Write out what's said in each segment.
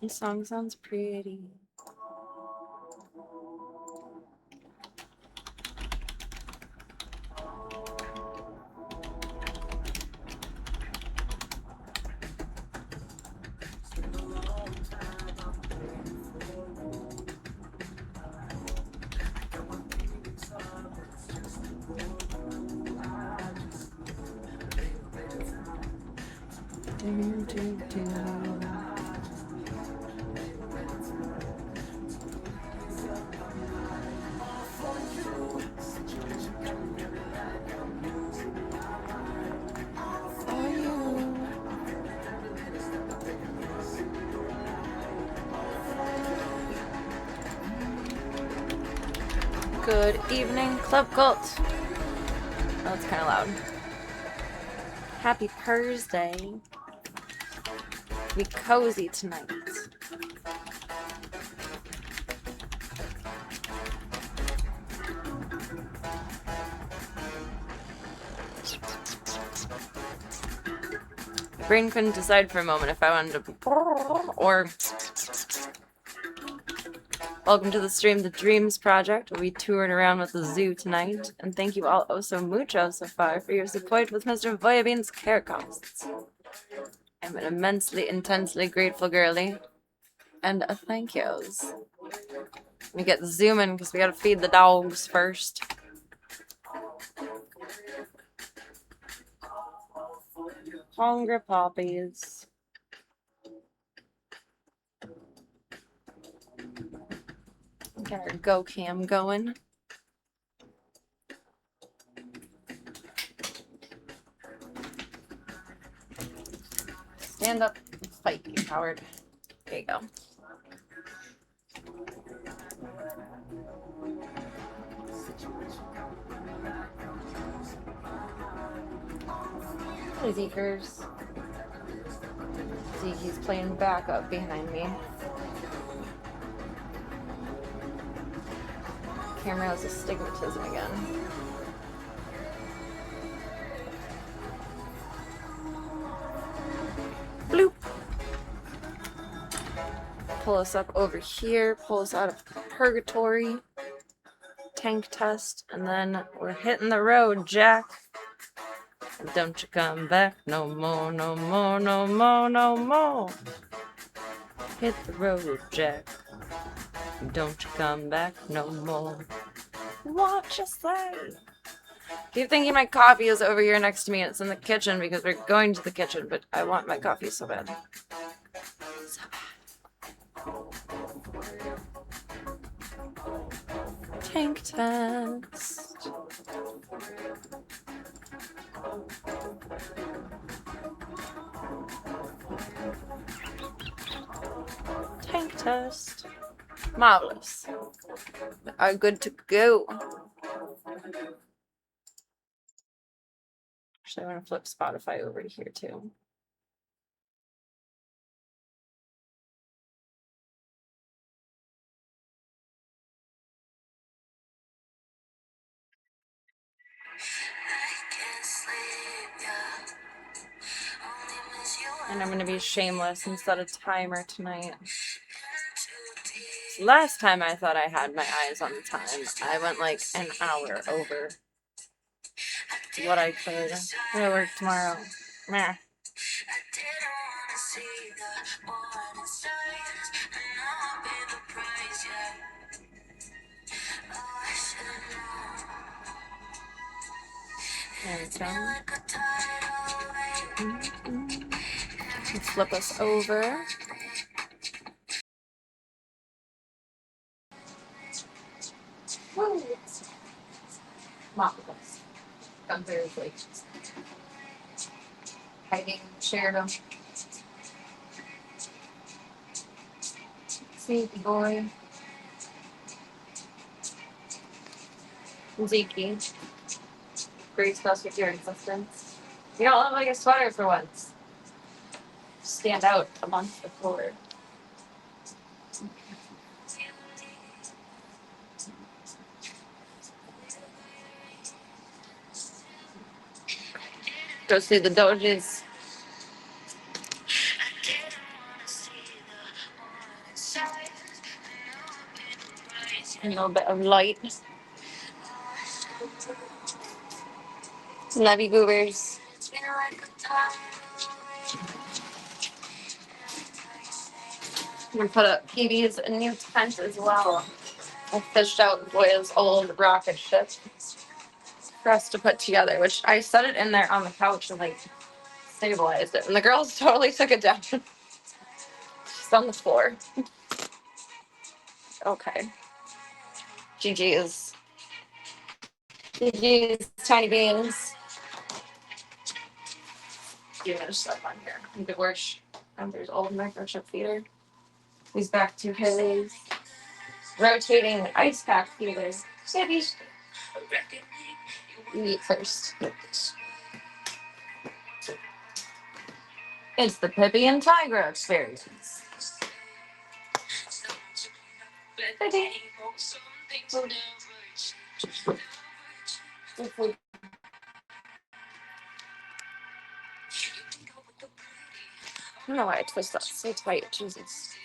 This song sounds pretty. Good evening, Club Cult. Oh, that's kind of loud. Happy Thursday. Be cozy tonight. My brain couldn't decide for a moment if I wanted to or welcome to the stream, The Dreams Project. We'll be touring around with the zoo tonight. And thank you all oh so mucho so far for your support with Mr. Voya Bean's care costs. I'm an immensely, intensely grateful girly. And a thank yous. Let me get zooming because we gotta feed the dogs first. Hungry puppies. Get our go cam going. Stand up and fight, you coward. There you go. Hey, Zekers. Zeke's playing backup behind me. Camera has astigmatism again. Bloop. Pull us up over here. Pull us out of purgatory. Tank test. And then we're hitting the road, Jack. Don't you come back no more, no more, no more, no more. Hit the road, Jack. Don't you come back no more. What you say? Keep thinking my coffee is over here next to me. It's in the kitchen because we're going to the kitchen, but I want my coffee so bad. So bad. Tank test. Tank test. Marvelous. We are good to go. Actually, I want to flip Spotify over to here too. And I'm going to be shameless and set a timer tonight. Last time I thought I had my eyes on the time. I went like an hour over what I could. I'm going to work tomorrow. Meh. There we go. Let's flip us over. Woo! Marvelous. I'm very late. Hiding, shared them. Sneaky boy. Zeke. Grace us with your existence. You don't look like a sweater for once. Stand out amongst the floor. Go see the dojis. A little bit of light. Love you, goobers. I'm gonna put up PB's new tent as well. I fished out Voya's old rocket ship for us to put together, which I set it in there on the couch and like stabilized it. And the girls totally took it down. She's on the floor. Okay. GG's. GG's tiny beans. There's stuff on here. You could wish. There's old microchip feeder. He's back to his rotating ice pack feeders. Baby, you eat first. It's the Pippi and Tigra experience. Pippi. I don't know why I twist that so tight. Jesus.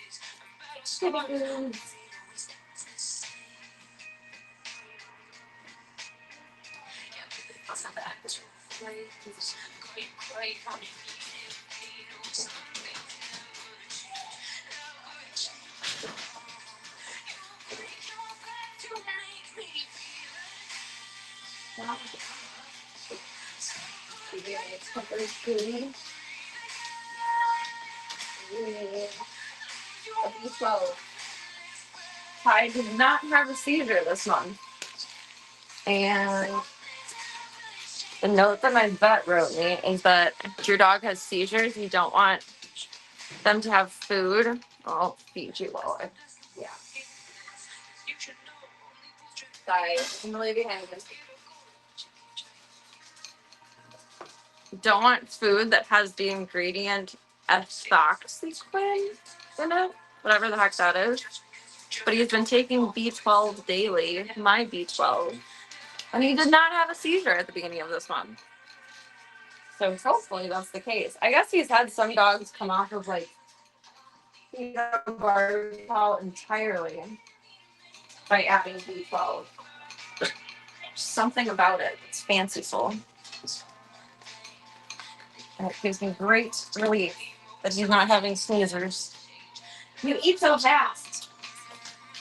I did not have a seizure this month. And the note that my vet wrote me is that if your dog has seizures, you don't want them to have food. I'll feed you while I, yeah. Sorry, I'm gonna leave you hanging. Don't want food that has the ingredient ethoxyquin in it, whatever the heck that is. But he's been taking B12 daily, my B12, and he did not have a seizure at the beginning of this month. So hopefully that's the case. I guess he's had some dogs come off of like barbitol entirely by adding B12. Something about it. It's fanciful. And it gives me great relief that he's not having sneezers. You eat so fast.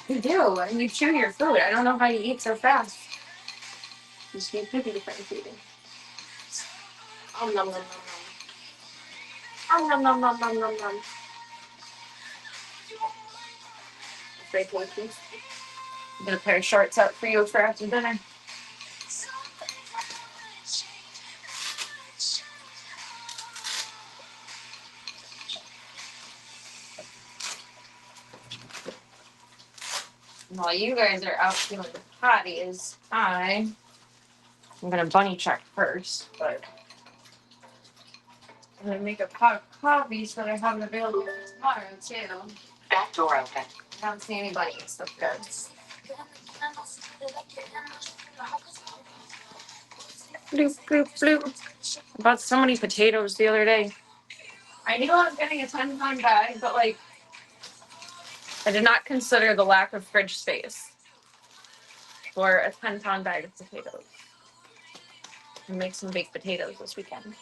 You do, and you chew your food. I don't know how you eat so fast. You just need Pippi to finish feeding. Oh, nom, nom, nom, nom. Oh, nom, nom, nom, nom, nom, nom. Great tasty. I'm gonna pair of shorts out for you for after dinner. While you guys are out doing the potties, I'm gonna bunny check first, but I'm gonna make a pot of coffee so that I have it available for tomorrow too. Back door open. I don't see any bunnies. That's good. Bloop, bloop, bloop. I bought so many potatoes the other day. I knew I was getting a 10-pound bag, but like, I did not consider the lack of fridge space for a 10-pound bag of potatoes. And make some baked potatoes this weekend.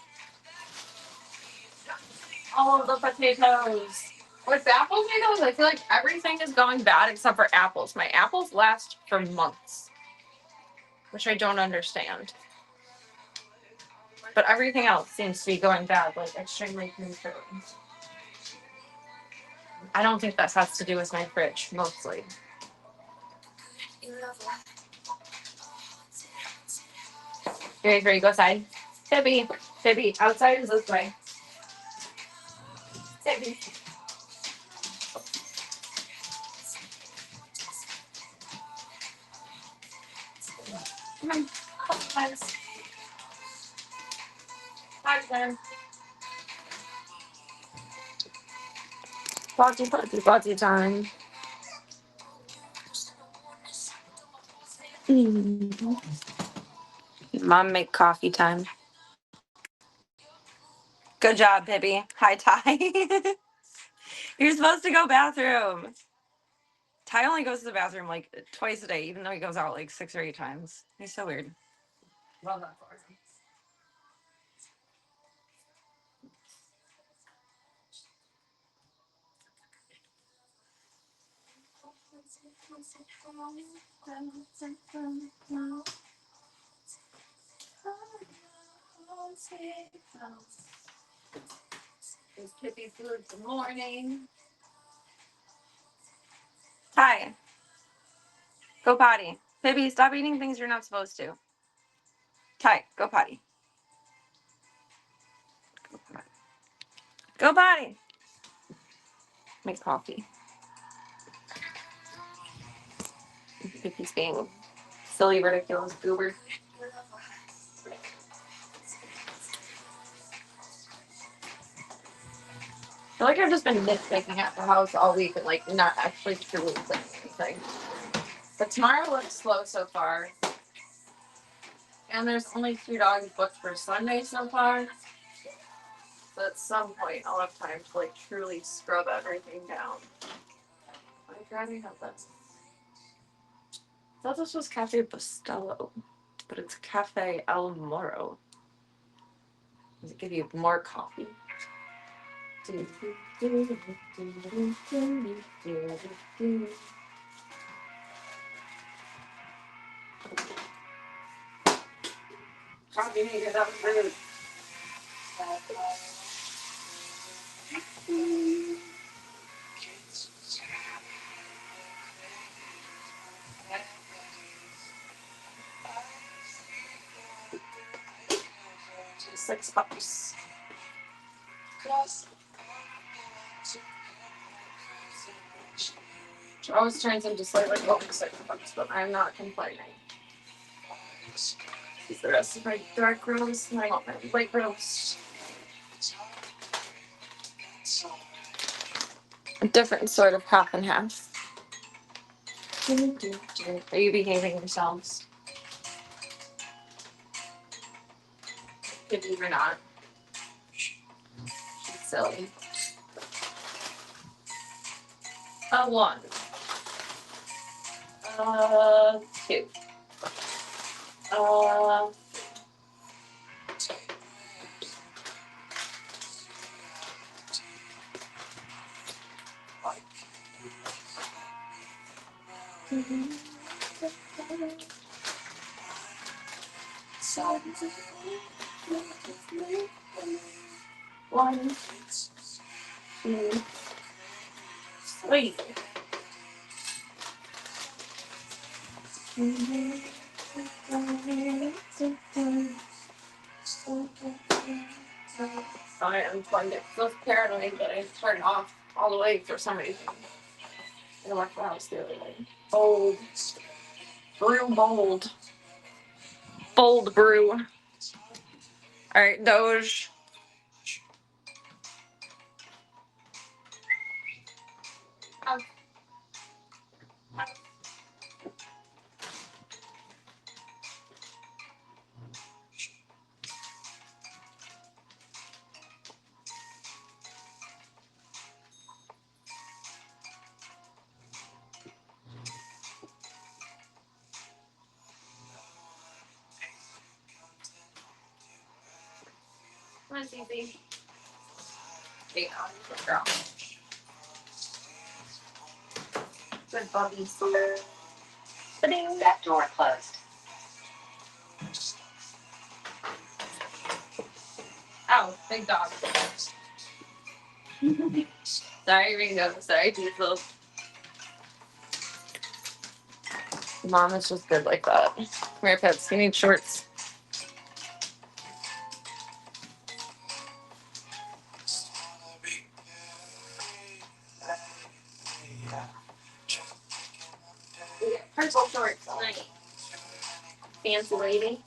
All of the potatoes. With apple potatoes, I feel like everything is going bad except for apples. My apples last for months, which I don't understand. But everything else seems to be going bad, like extremely prematurely. I don't think that has to do with my fridge, mostly. You ready to go outside? Pippi, Pippi, outside is this way. Pippi. Come on. Hi, Sam. Potty time. Mom make coffee time. Good job, Pippi. Hi, Ty. You're supposed to go bathroom. Ty only goes to the bathroom like twice a day, even though he goes out like 6 or 8 times. He's so weird. Love that for him. There's Kippy food in the morning. Ty, go potty. Pibby, stop eating things you're not supposed to. Ty, go potty. Go potty. Go potty. Make coffee. Pibby's being silly, ridiculous goober. I feel like I've just been nitpicking at the house all week and like not actually truly cleaning anything. But tomorrow looks slow so far. And there's only 2 dogs booked for Sunday so far. So at some point I'll have time to like truly scrub everything down. I'd rather have this. I thought this was Cafe Bustelo, but it's Cafe El Moro. Does it give you more coffee? Coffee maker, that was rude. 6 bucks. Which always turns into slightly over 6 bucks, but I'm not complaining. The rest of my dark roast, and I want my light roast. A different sort of half and half. Are you behaving yourselves? If you were not. She's silly. A 1. 2. One, 2, 3. I unplugged it. I was paranoid, but I turned it off all the way for some reason. I left the house the other day. Bold. Brew bold. Bold brew. Alright, Doge. Come on, Cece. Yeah, good girl. Good bubbies. Ba-ding. Back door closed. Ow, big dog. Sorry, Ringo. Sorry, Diesel. Mom is just good like that. Come here, Pips. You need shorts. Purple shorts. Nice. Fancy lady.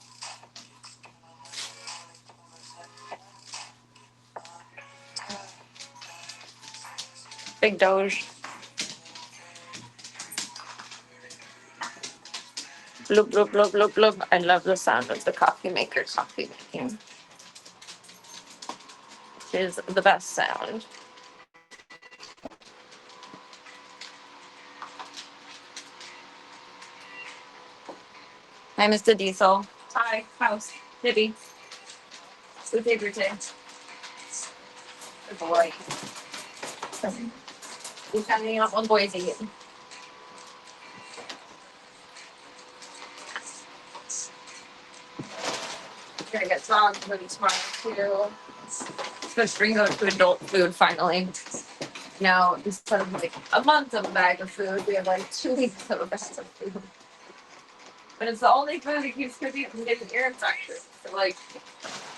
Big Doge. Bloop, bloop, bloop, bloop, bloop. I love the sound of the coffee maker coffee making. It is the best sound. Hi, Mr. Diesel. Hi, house. Dibby. Who did your day? Good boy. He's hanging out with boys again. Gonna get some food tomorrow too. Supposed to bring out to adult food finally. Now, instead of like a month of a bag of food, we have like 2 weeks of a bag of food. But it's the only food that keeps cooking from getting ear infections. So like,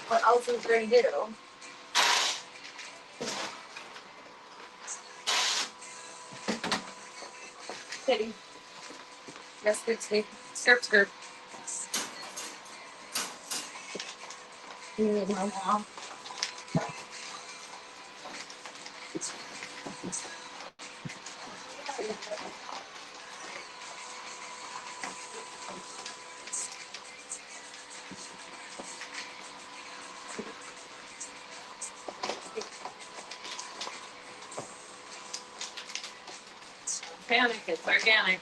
what else is there to do? Kitty. Yes, good sleep. Skirt, skirt. You need my mom. Panic, it's organic.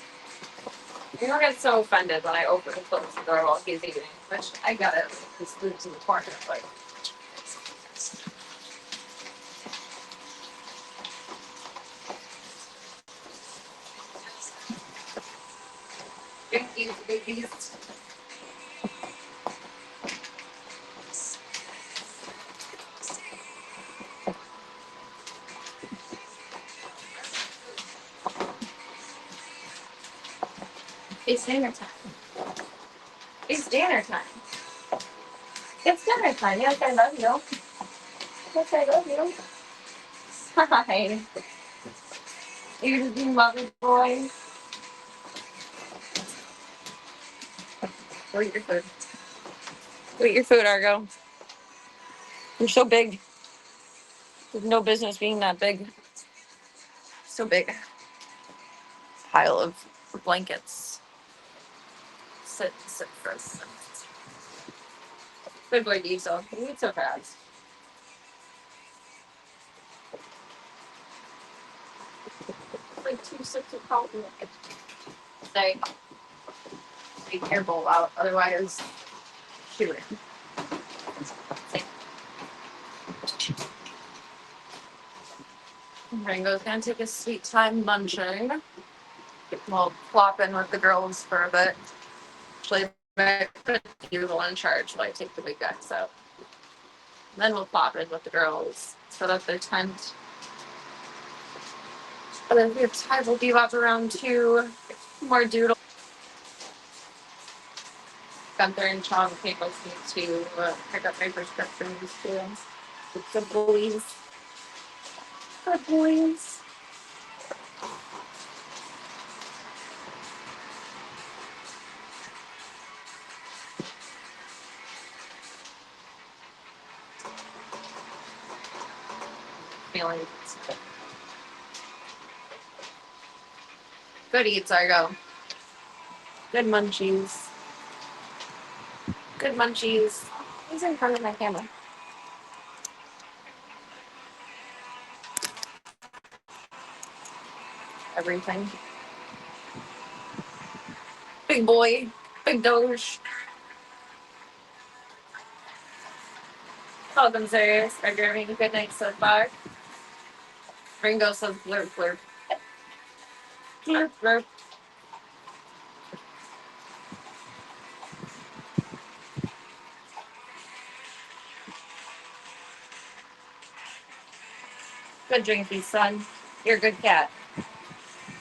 You don't get so offended when I open and close the door while he's eating, which I get it. His food's in the corner, but big. It's dinner time. It's dinner time. It's dinner time. Yes, I love you. Yes, I love you. Hi. You're just being lovely boy. Go eat your food. Go eat your food, Argo. You're so big. There's no business being that big. So big. Pile of blankets. Sit for us. Good boy, Diesel. You eat so fast. Like 2 sips of coffee. Stay careful out, otherwise, shoot it. Rango's gonna take a sweet time munching. We'll flop in with the girls for a bit. Actually, you're the one in charge while I take the big guys out. Then we'll pop in with the girls, set up their tent. And then we have time, we'll bebop around 2. More doodle. Gunther and Sean came with me to pick up my prescriptions too. Good boys. Good boys. Feeling good eats, Argo. Good munchies. Good munchies. He's in front of my camera. Everything. Big boy. Big doge. Welcome, serious. Are you having a good night so far? Ringo says blurp blurp. Blurp blurp. Good drinky, son. You're a good cat.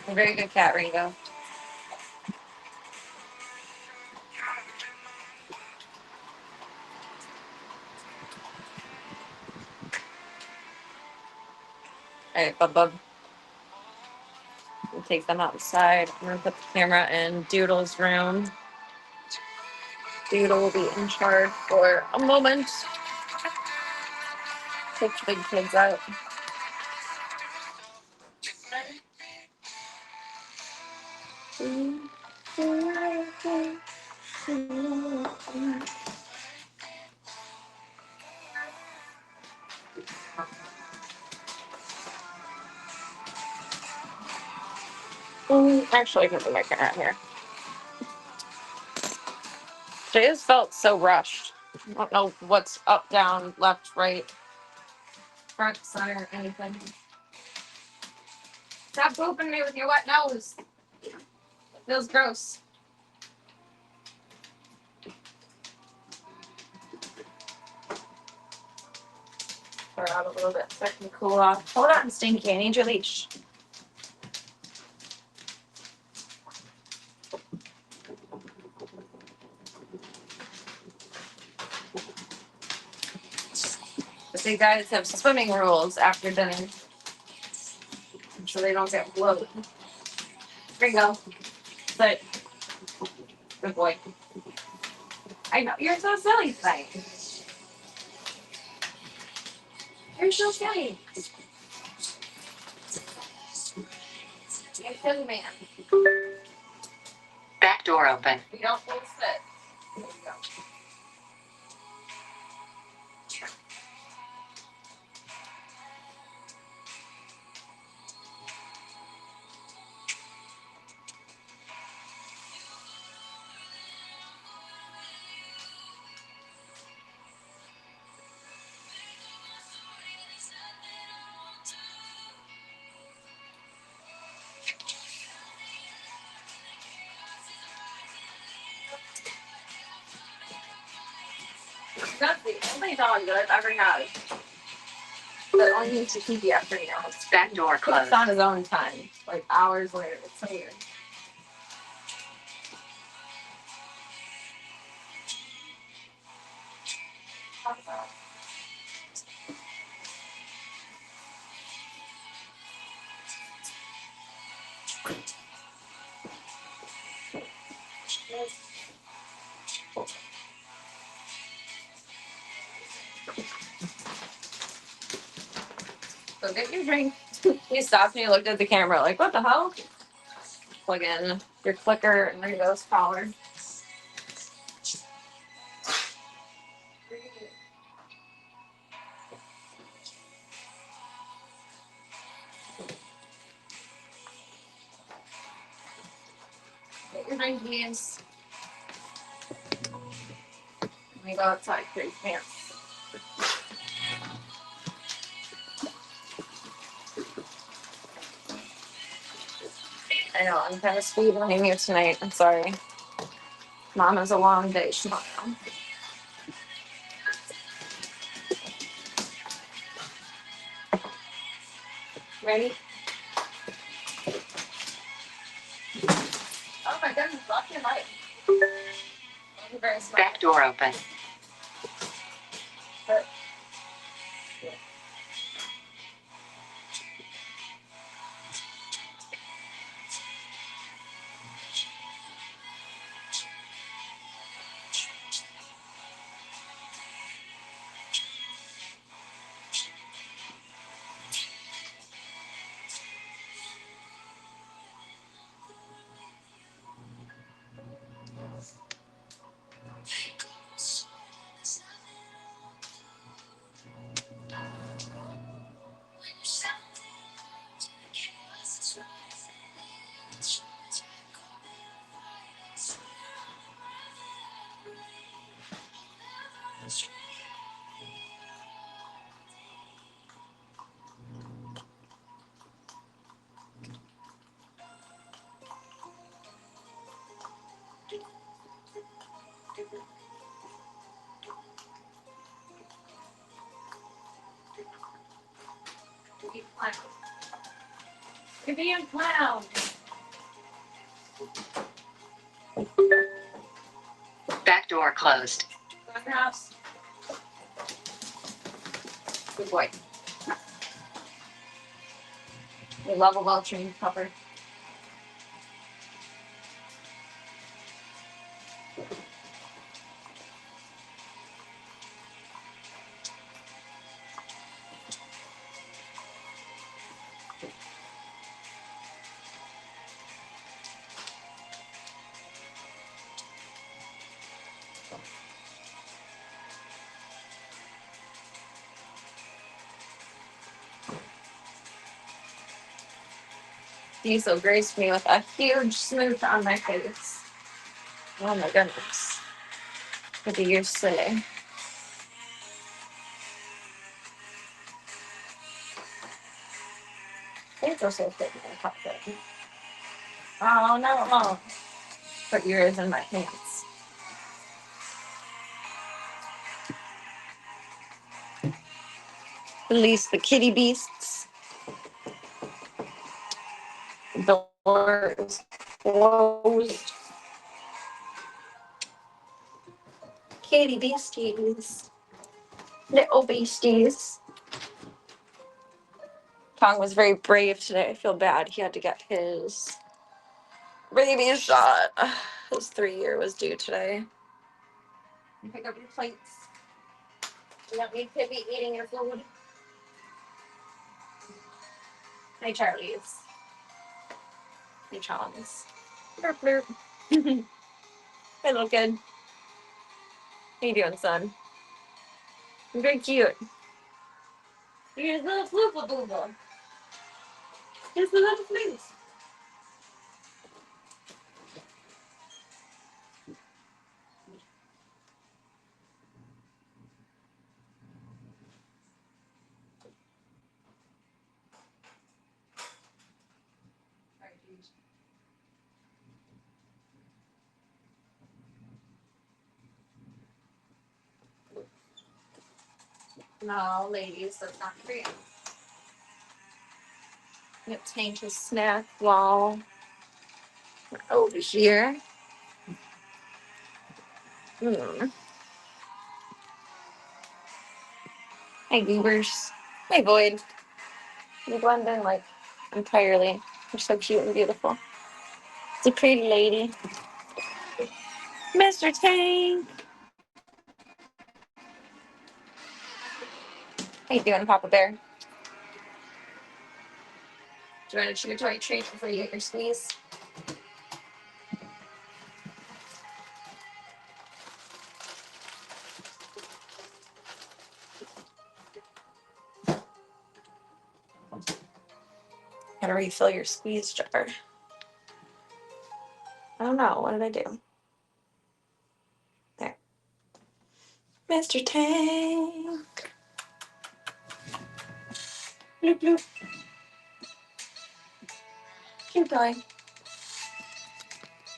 You're a very good cat, Ringo. Alright, Bub. We'll take them outside. I'm gonna put the camera in Doodle's room. Doodle will be in charge for a moment. Take the big kids out. Actually, I can put my camera here. Today has felt so rushed. I don't know what's up, down, left, right, front, center, anything. Stop booping me with your wet nose. It feels gross. Pour out a little bit so I can cool off. Hold on, Stinky. I need your leash. But they guys have swimming rules after dinner, so they don't get bloated. Here you go. But good boy. I know you're so silly tonight. You're so silly. You're a silly man. Back door open. You don't full sit. There you go. That's the only dog that I've ever had that only needs to keep you after meals. Back door Cooks closed. on his own time, like hours later. It's so weird. So get your drink. He stopped and he looked at the camera like, what the hell? Plug in your clicker and there goes power. Get your drink, please. Let me go outside for your pants. I know, I'm kind of speedrunning you tonight. I'm sorry. Mom has a long day tomorrow. Ready? Oh my goodness, lock your light. You're very smart. Back door open. But be clown. You're being clown. Back door closed. Go in your house. Good boy. You love a well-trained pupper. Diesel graced me with a huge smooch on my face. Oh my goodness. What do you say? It's also fit in my pocket. Oh, no, it won't. Put yours in my pants. Release the kitty beasts. The door is closed. Kitty beasties. Little beasties. Kong was very brave today. I feel bad. He had to get his rabies shot. His 3-year was due today. Pick up your plates. You don't need to be eating your food. Hey, Charlie's. Hey, Charles. Blurp, blurp. Hey, little kid. How you doing, son? You're very cute. You're a little floopa booba. Just a little floof. No, ladies, that's not for you. Yep, Tank his snack while over here. Hey, goobers. Hey, Void. You blend in like entirely. You're so cute and beautiful. It's a pretty lady. Mr. Tank. How you doing, Papa Bear? Do you want to chew a toy treat before you get your squeeze? Gotta refill your squeeze jar. I don't know. What did I do? There. Mr. Tank. Bloop, bloop. Chew toy.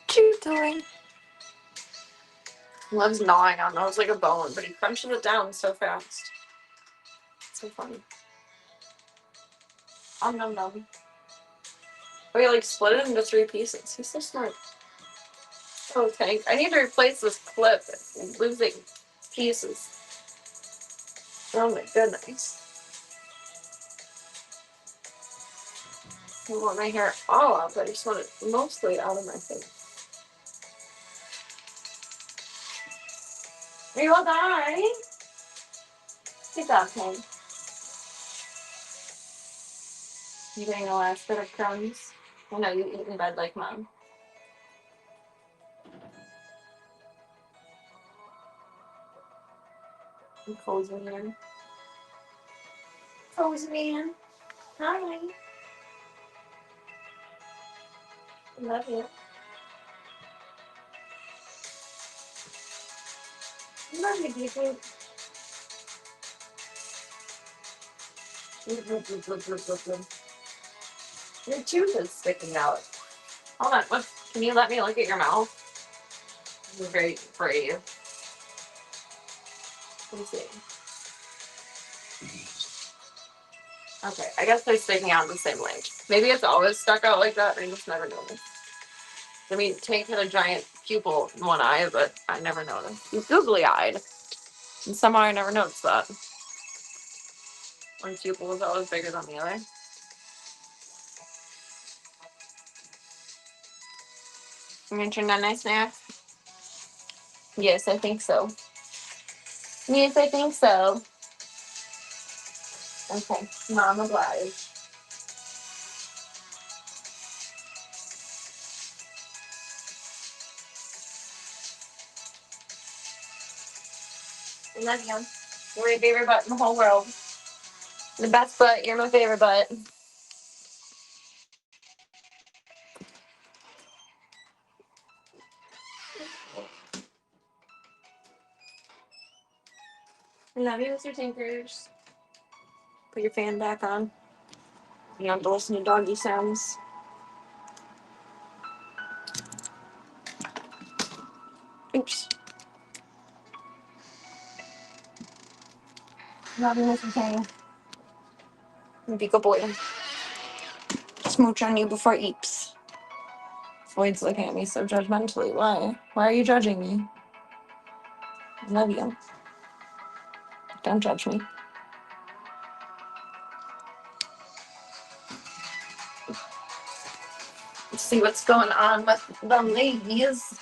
Chew toy. He loves gnawing on those like a bone, but he crunches it down so fast. It's so funny. Nom nom. Oh, he like split it into 3 pieces. He's so smart. Oh, Tank. I need to replace this clip. It's losing pieces. Oh my goodness. I want my hair all up, but I just want it mostly out of my face. Are you all alright? Good job, Tank. You getting the last bit of crumbs? I know you eat in bed like Mom. I'm cozy man. Cozy man. Hi. Love you. Love you, people. Your tooth is sticking out. Hold on. What? Can you let me look at your mouth? You're very brave. Let me see. Okay, I guess they're sticking out the same length. Maybe it's always stuck out like that, and I just never noticed. I mean, Tank had a giant pupil in one eye, but I never noticed. He's googly-eyed, and somehow I never noticed that. One pupil was always bigger than the other. You want your nice snack? Yes, I think so. Yes, I think so. Okay, Mom obliged. I love you. You're my favorite butt in the whole world. The best butt. You're my favorite butt. Love you, Mr. Tinkers. Put your fan back on. You don't have to listen to doggy sounds. Oops. Love you, Mr. King. Be a good boy. Smooch on you before eeps. Floyd's looking at me so judgmentally. Why? Why are you judging me? I love you. Don't judge me. Let's see what's going on with the ladies.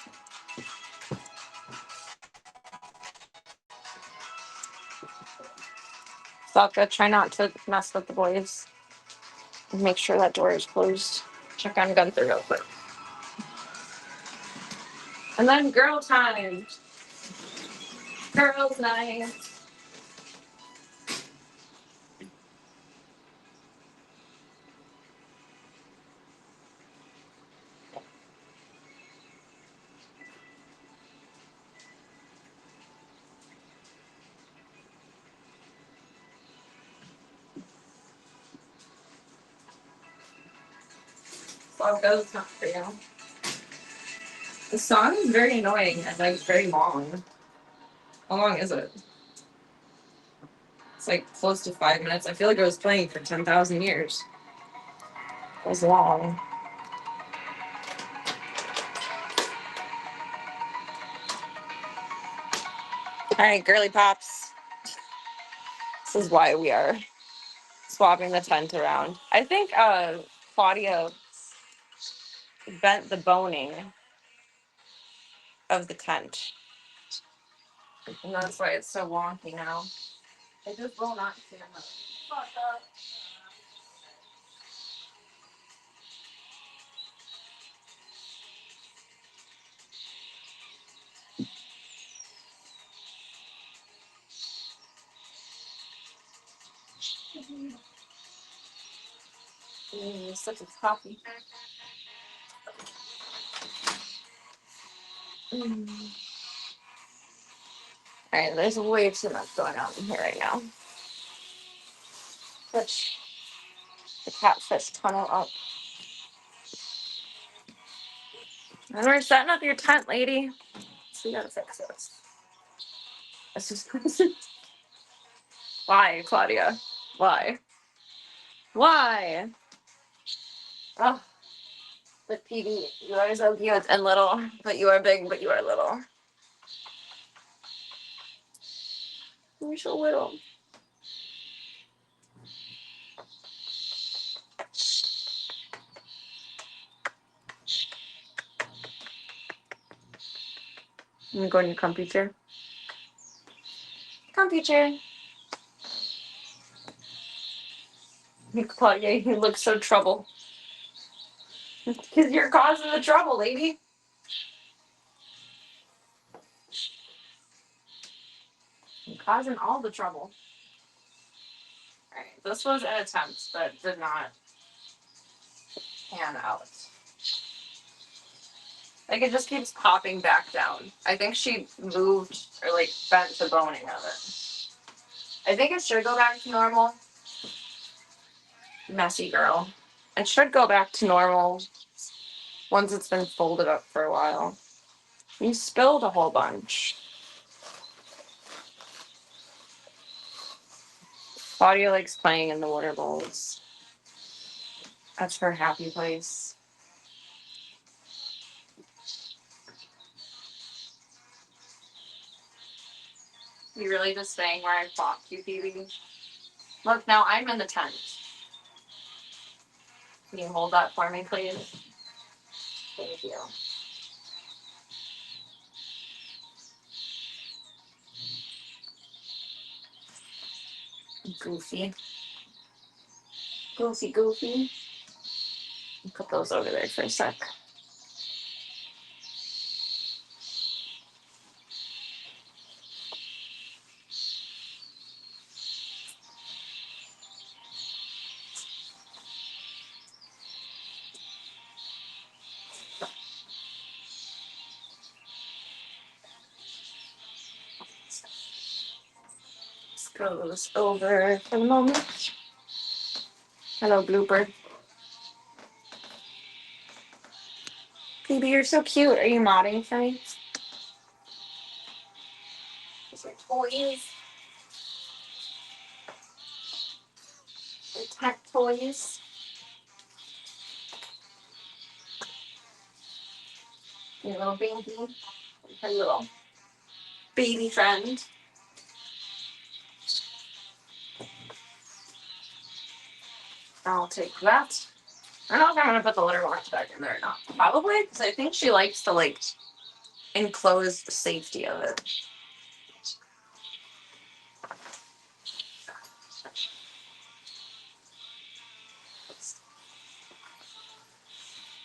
Salka, try not to mess with the boys. Make sure that door is closed. Check on Gunther real quick. And then girl time. Girls' night. Salka, it's not for you. The song is very annoying and like very long. How long is it? It's like close to 5 minutes. I feel like it was playing for 10,000 years. It was long. All right, girly pops. This is why we are swapping the tent around. I think Claudia bent the boning of the tent. And that's why it's so wonky now. I just will not stand up. Fuck up. Such a coffee. Alright, there's way too much going on in here right now. Push the catfish tunnel up. And we're setting up your tent, lady. So you gotta fix this. This is why, Claudia? Why? Why? Oh, the PD. You are so cute and little, but you are big, but you are little. You're so little. You go in your comfy chair. Comfy chair. Claudia, you look so trouble. Because you're causing the trouble, lady. You're causing all the trouble. Alright, this was an attempt that did not pan out. Like, it just keeps popping back down. I think she moved or, like, bent the boning of it. I think it should go back to normal. Messy girl. It should go back to normal once it's been folded up for a while. You spilled a whole bunch. Claudia likes playing in the water bowls. That's her happy place. You really just saying where I plopped you, Phoebe? Look, now I'm in the tent. Can you hold that for me, please? Thank you. Goofy. Goofy, goofy. Put those over there for a sec. Throw this over for the moment. Hello, blooper. Phoebe, you're so cute. Are you modding for me? These are toys. They're tech toys. Your little baby. Her little baby friend. I'll take that. I don't know if I'm gonna put the litter box back in there or not. Probably, because I think she likes to like enclose the safety of it.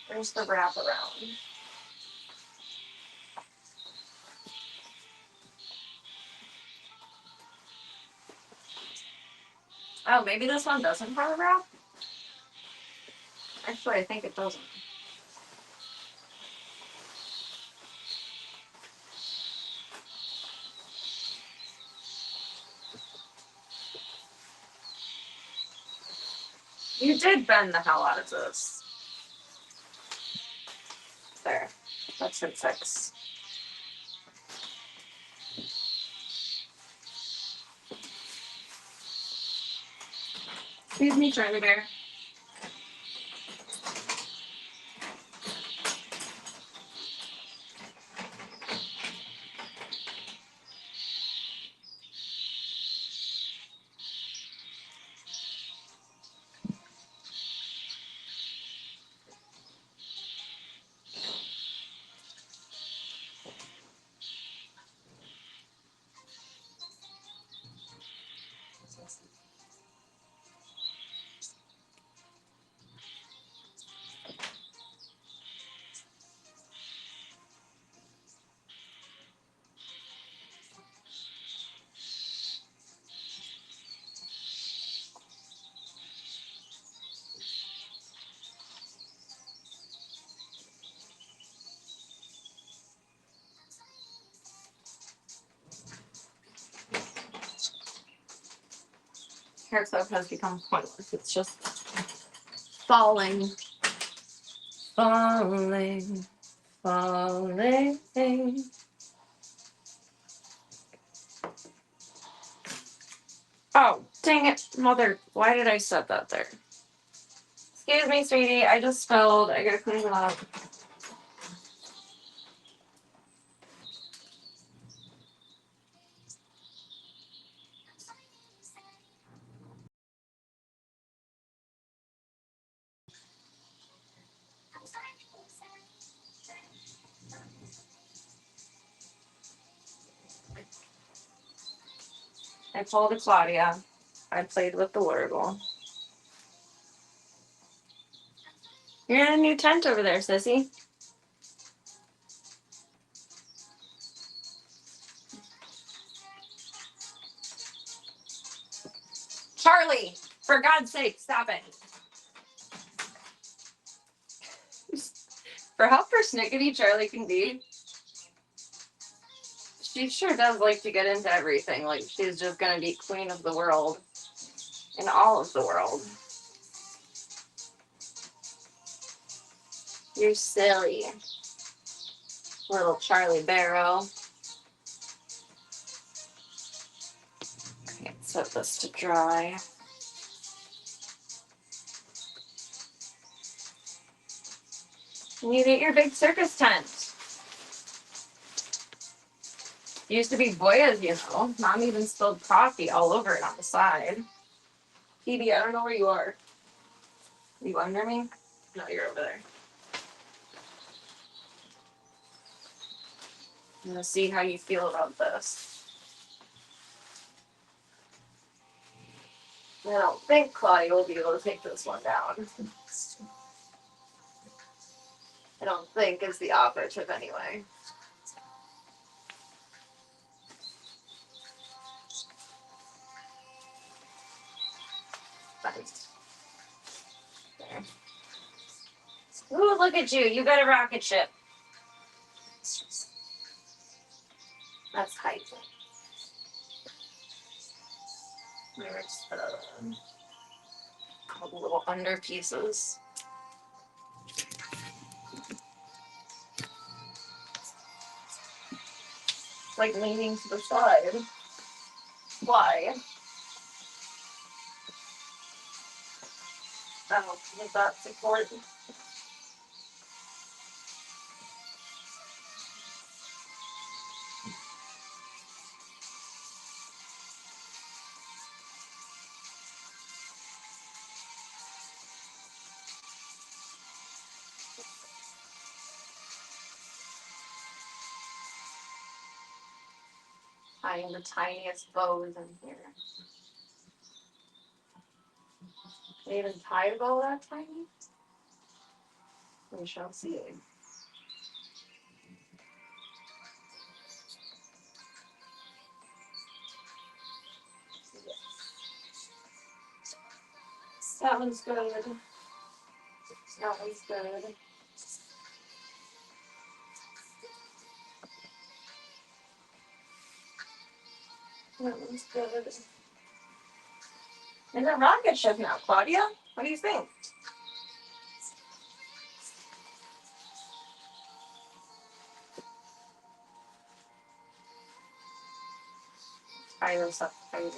There's the wraparound. Oh, maybe this one doesn't have a wrap? Actually, I think it doesn't. You did bend the hell out of this. There. That should fix. Excuse me, Charlie Bear. Hair clip has become pointless. It's just falling. Falling. Falling. Oh, dang it, mother. Why did I set that there? Excuse me, sweetie. I just spilled. I gotta clean it up. I told Claudia I played with the Wordle. You're in a new tent over there, sissy. Charlie, for God's sake, stop it. For how persnickety Charlie can be, she sure does like to get into everything. Like she's just gonna be queen of the world. In all of the world. You're silly. Little Charlie Barrow. Okay, set this to dry. You get your big circus tent. Used to be Voya's, you know. Mom even spilled coffee all over it on the side. Phoebe, I don't know where you are. Are you under me? No, you're over there. I'm gonna see how you feel about this. I don't think Claudia will be able to take this one down. I don't think is the operative anyway. But there. Ooh, look at you. You got a rocket ship. That's hype. There's all the little under pieces. Like leaning to the side. Why? Oh, does that support? Tying the tiniest bows in here. Can you even tie a bow that tiny? We shall see. That one's good. That one's good. That one's good. And a rocket ship now, Claudia. What do you think? Tie this up tighter.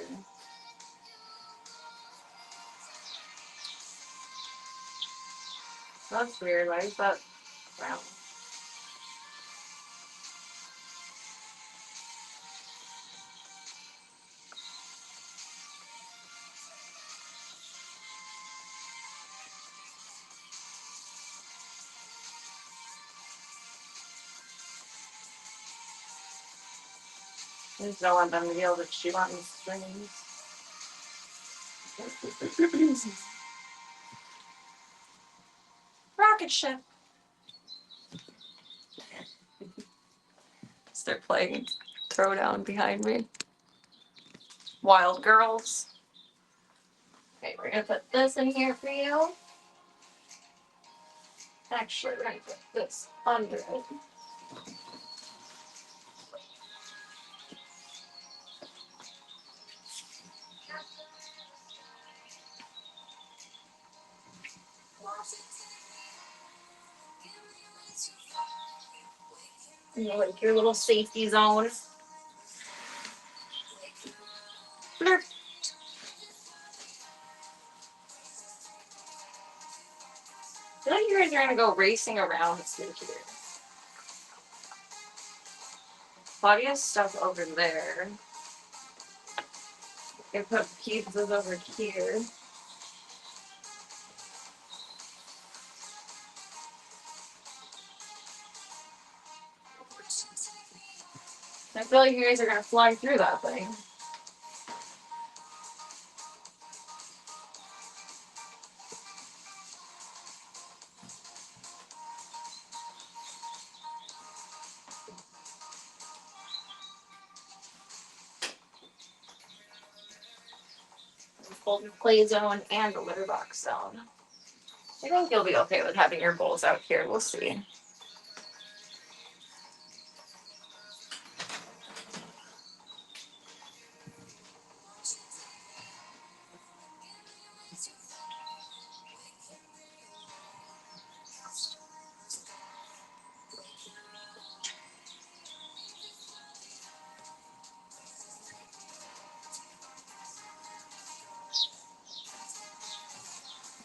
That's weird. Why is that round? I just don't want them to be able to chew on these strings. Rocket ship. They're playing Throwdown behind me. Wild girls. Okay, we're gonna put this in here for you. Actually, we're gonna put this under it. You know, like your little safety zone. Blurp. I feel like you guys are gonna go racing around through here. Claudia's stuff over there. You put pizzas over here. I feel like you guys are gonna fly through that thing. Both the play zone and the litter box zone. I think you'll be okay with having your bowls out here. We'll see.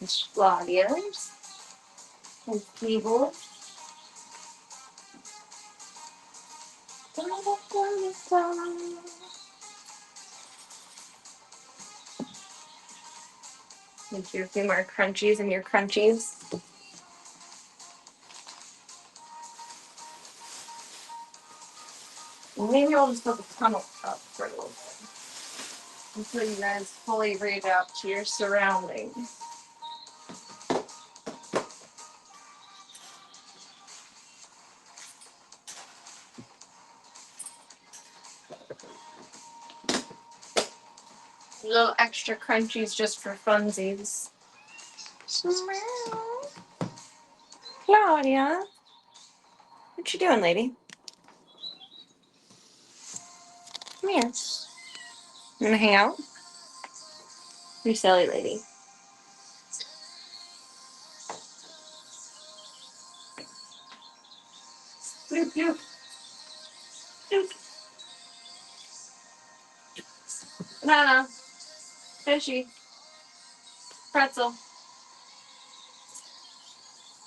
It's Claudia's. And Cable. Make you a few more crunchies in your crunchies. Maybe I'll just put the tunnel up for a little bit until you guys fully readapt to your surroundings. A little extra crunchies just for funsies. Claudia, what you doing, lady? Come here. You wanna hang out? You silly lady. Bloop, bloop. Bloop. Banana. Fishy. Pretzel.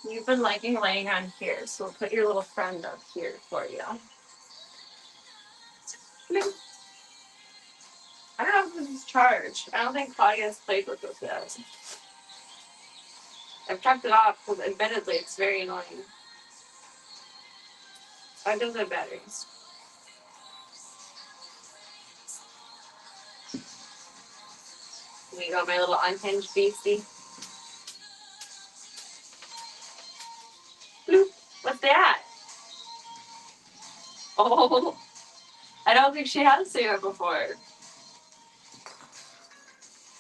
You've been liking laying on here, so we'll put your little friend up here for you. Bloop. I don't know if this is charged. I don't think Claudia's played with this yet. I've checked it off because admittedly it's very annoying. I don't have batteries. There you go, my little unhinged beastie. Bloop. What's that? Oh, I don't think she has seen it before.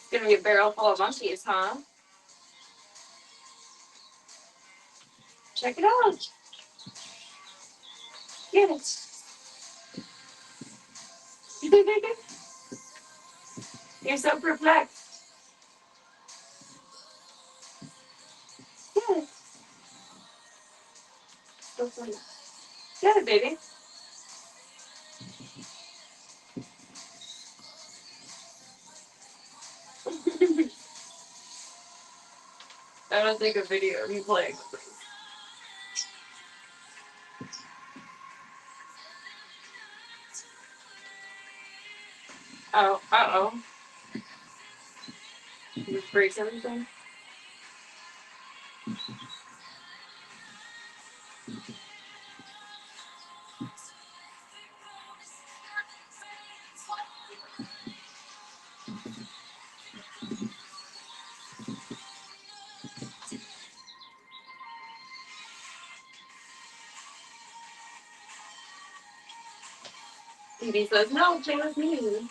It's gonna be a barrel full of monkeys, huh? Check it out. Get it. You're so perplexed. Get it. So funny. Get it, baby. I don't think a video of you playing with these. Oh, uh-oh. You break everything? Phoebe says, no, play with me.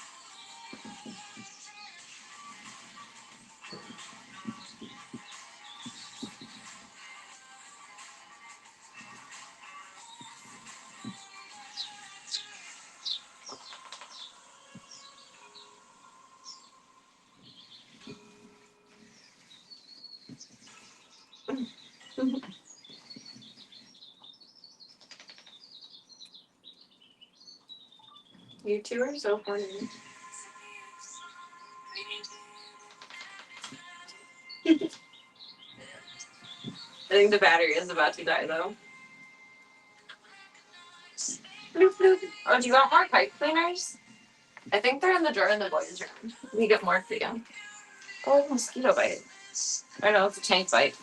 You two are so funny. I think the battery is about to die, though. Bloop, bloop. Oh, do you want more pipe cleaners? I think they're in the drawer in the boys' room. We get more for you. Oh, mosquito bite. I know, it's a tank bite.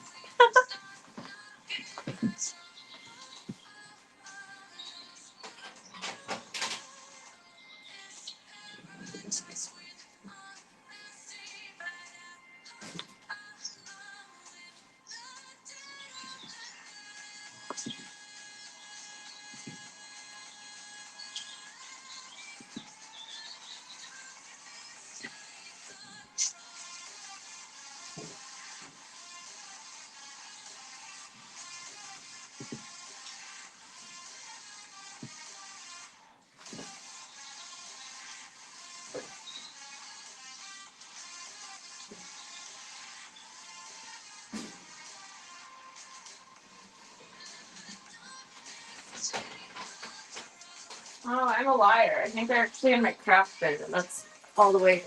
Oh, I'm a liar. I think they're actually in my craft bin, and that's all the way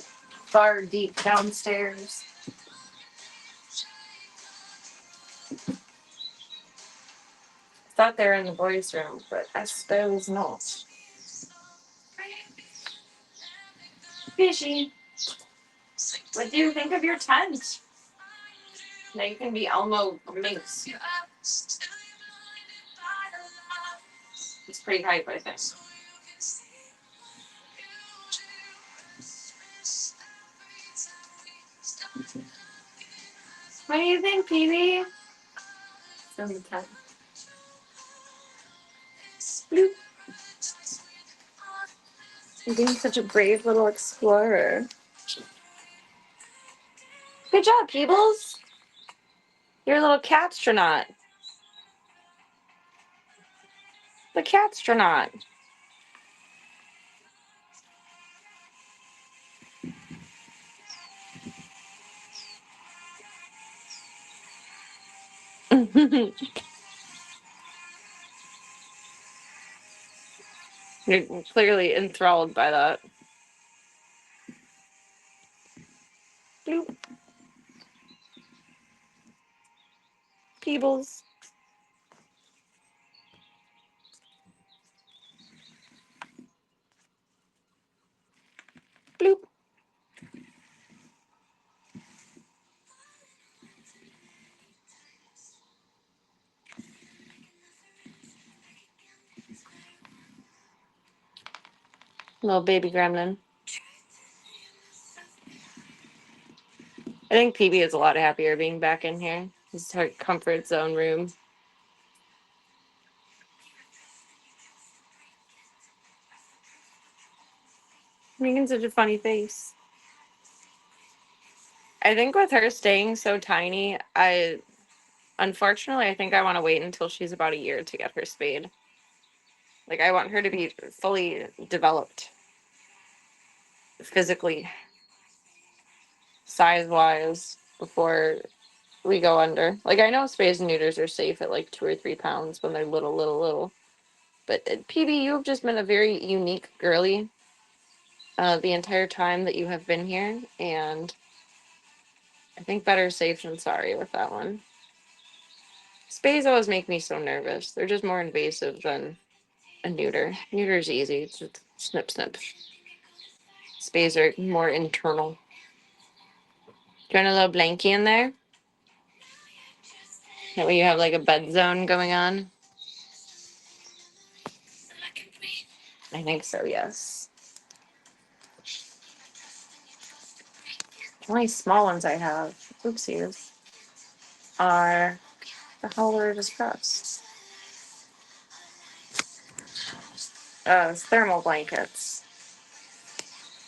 far deep downstairs. I thought they were in the boys' room, but I suppose not. Fishy, what do you think of your tent? Now you can be Elmo Minx. It's pretty hype, I think. What do you think, Phoebe? It's in the tent. Bloop. You're being such a brave little explorer. Good job, Peebles. You're a little catstronaut. The catstronaut. You're clearly enthralled by that. Bloop. Peebles. Bloop. Little baby gremlin. I think PB is a lot happier being back in here. This is her comfort zone room. Making such a funny face. I think with her staying so tiny, unfortunately, I think I want to wait until she's about a year to get her spayed. Like, I want her to be fully developed physically, size-wise, before we go under. Like, I know spays and neuters are safe at like 2 or 3 pounds when they're little. But PB, you have just been a very unique girly the entire time that you have been here, and I think better safe than sorry with that one. Spays always make me so nervous. They're just more invasive than a neuter. Neuter's easy. It's just snip, snip. Spays are more internal. Do you want a little blankie in there? That way you have like a bed zone going on? I think so, yes. The only small ones I have, oopsies, are the hell were just pressed. It's thermal blankets.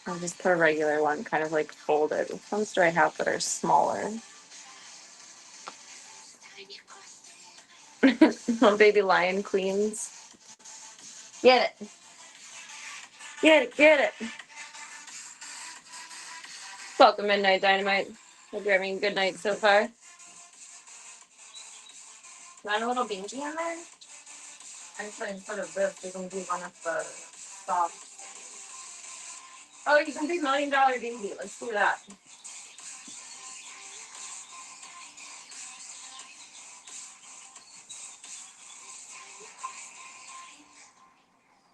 I'll just put a regular one, kind of like folded. Which ones do I have that are smaller? Little baby lion queens. Get it. Get it. Welcome, Midnight Dynamite. Hope you're having a good night so far. Want a little bingy in there? Actually, instead of this, we can do one of the soft. Oh, you can do $1 Million bingy. Let's do that.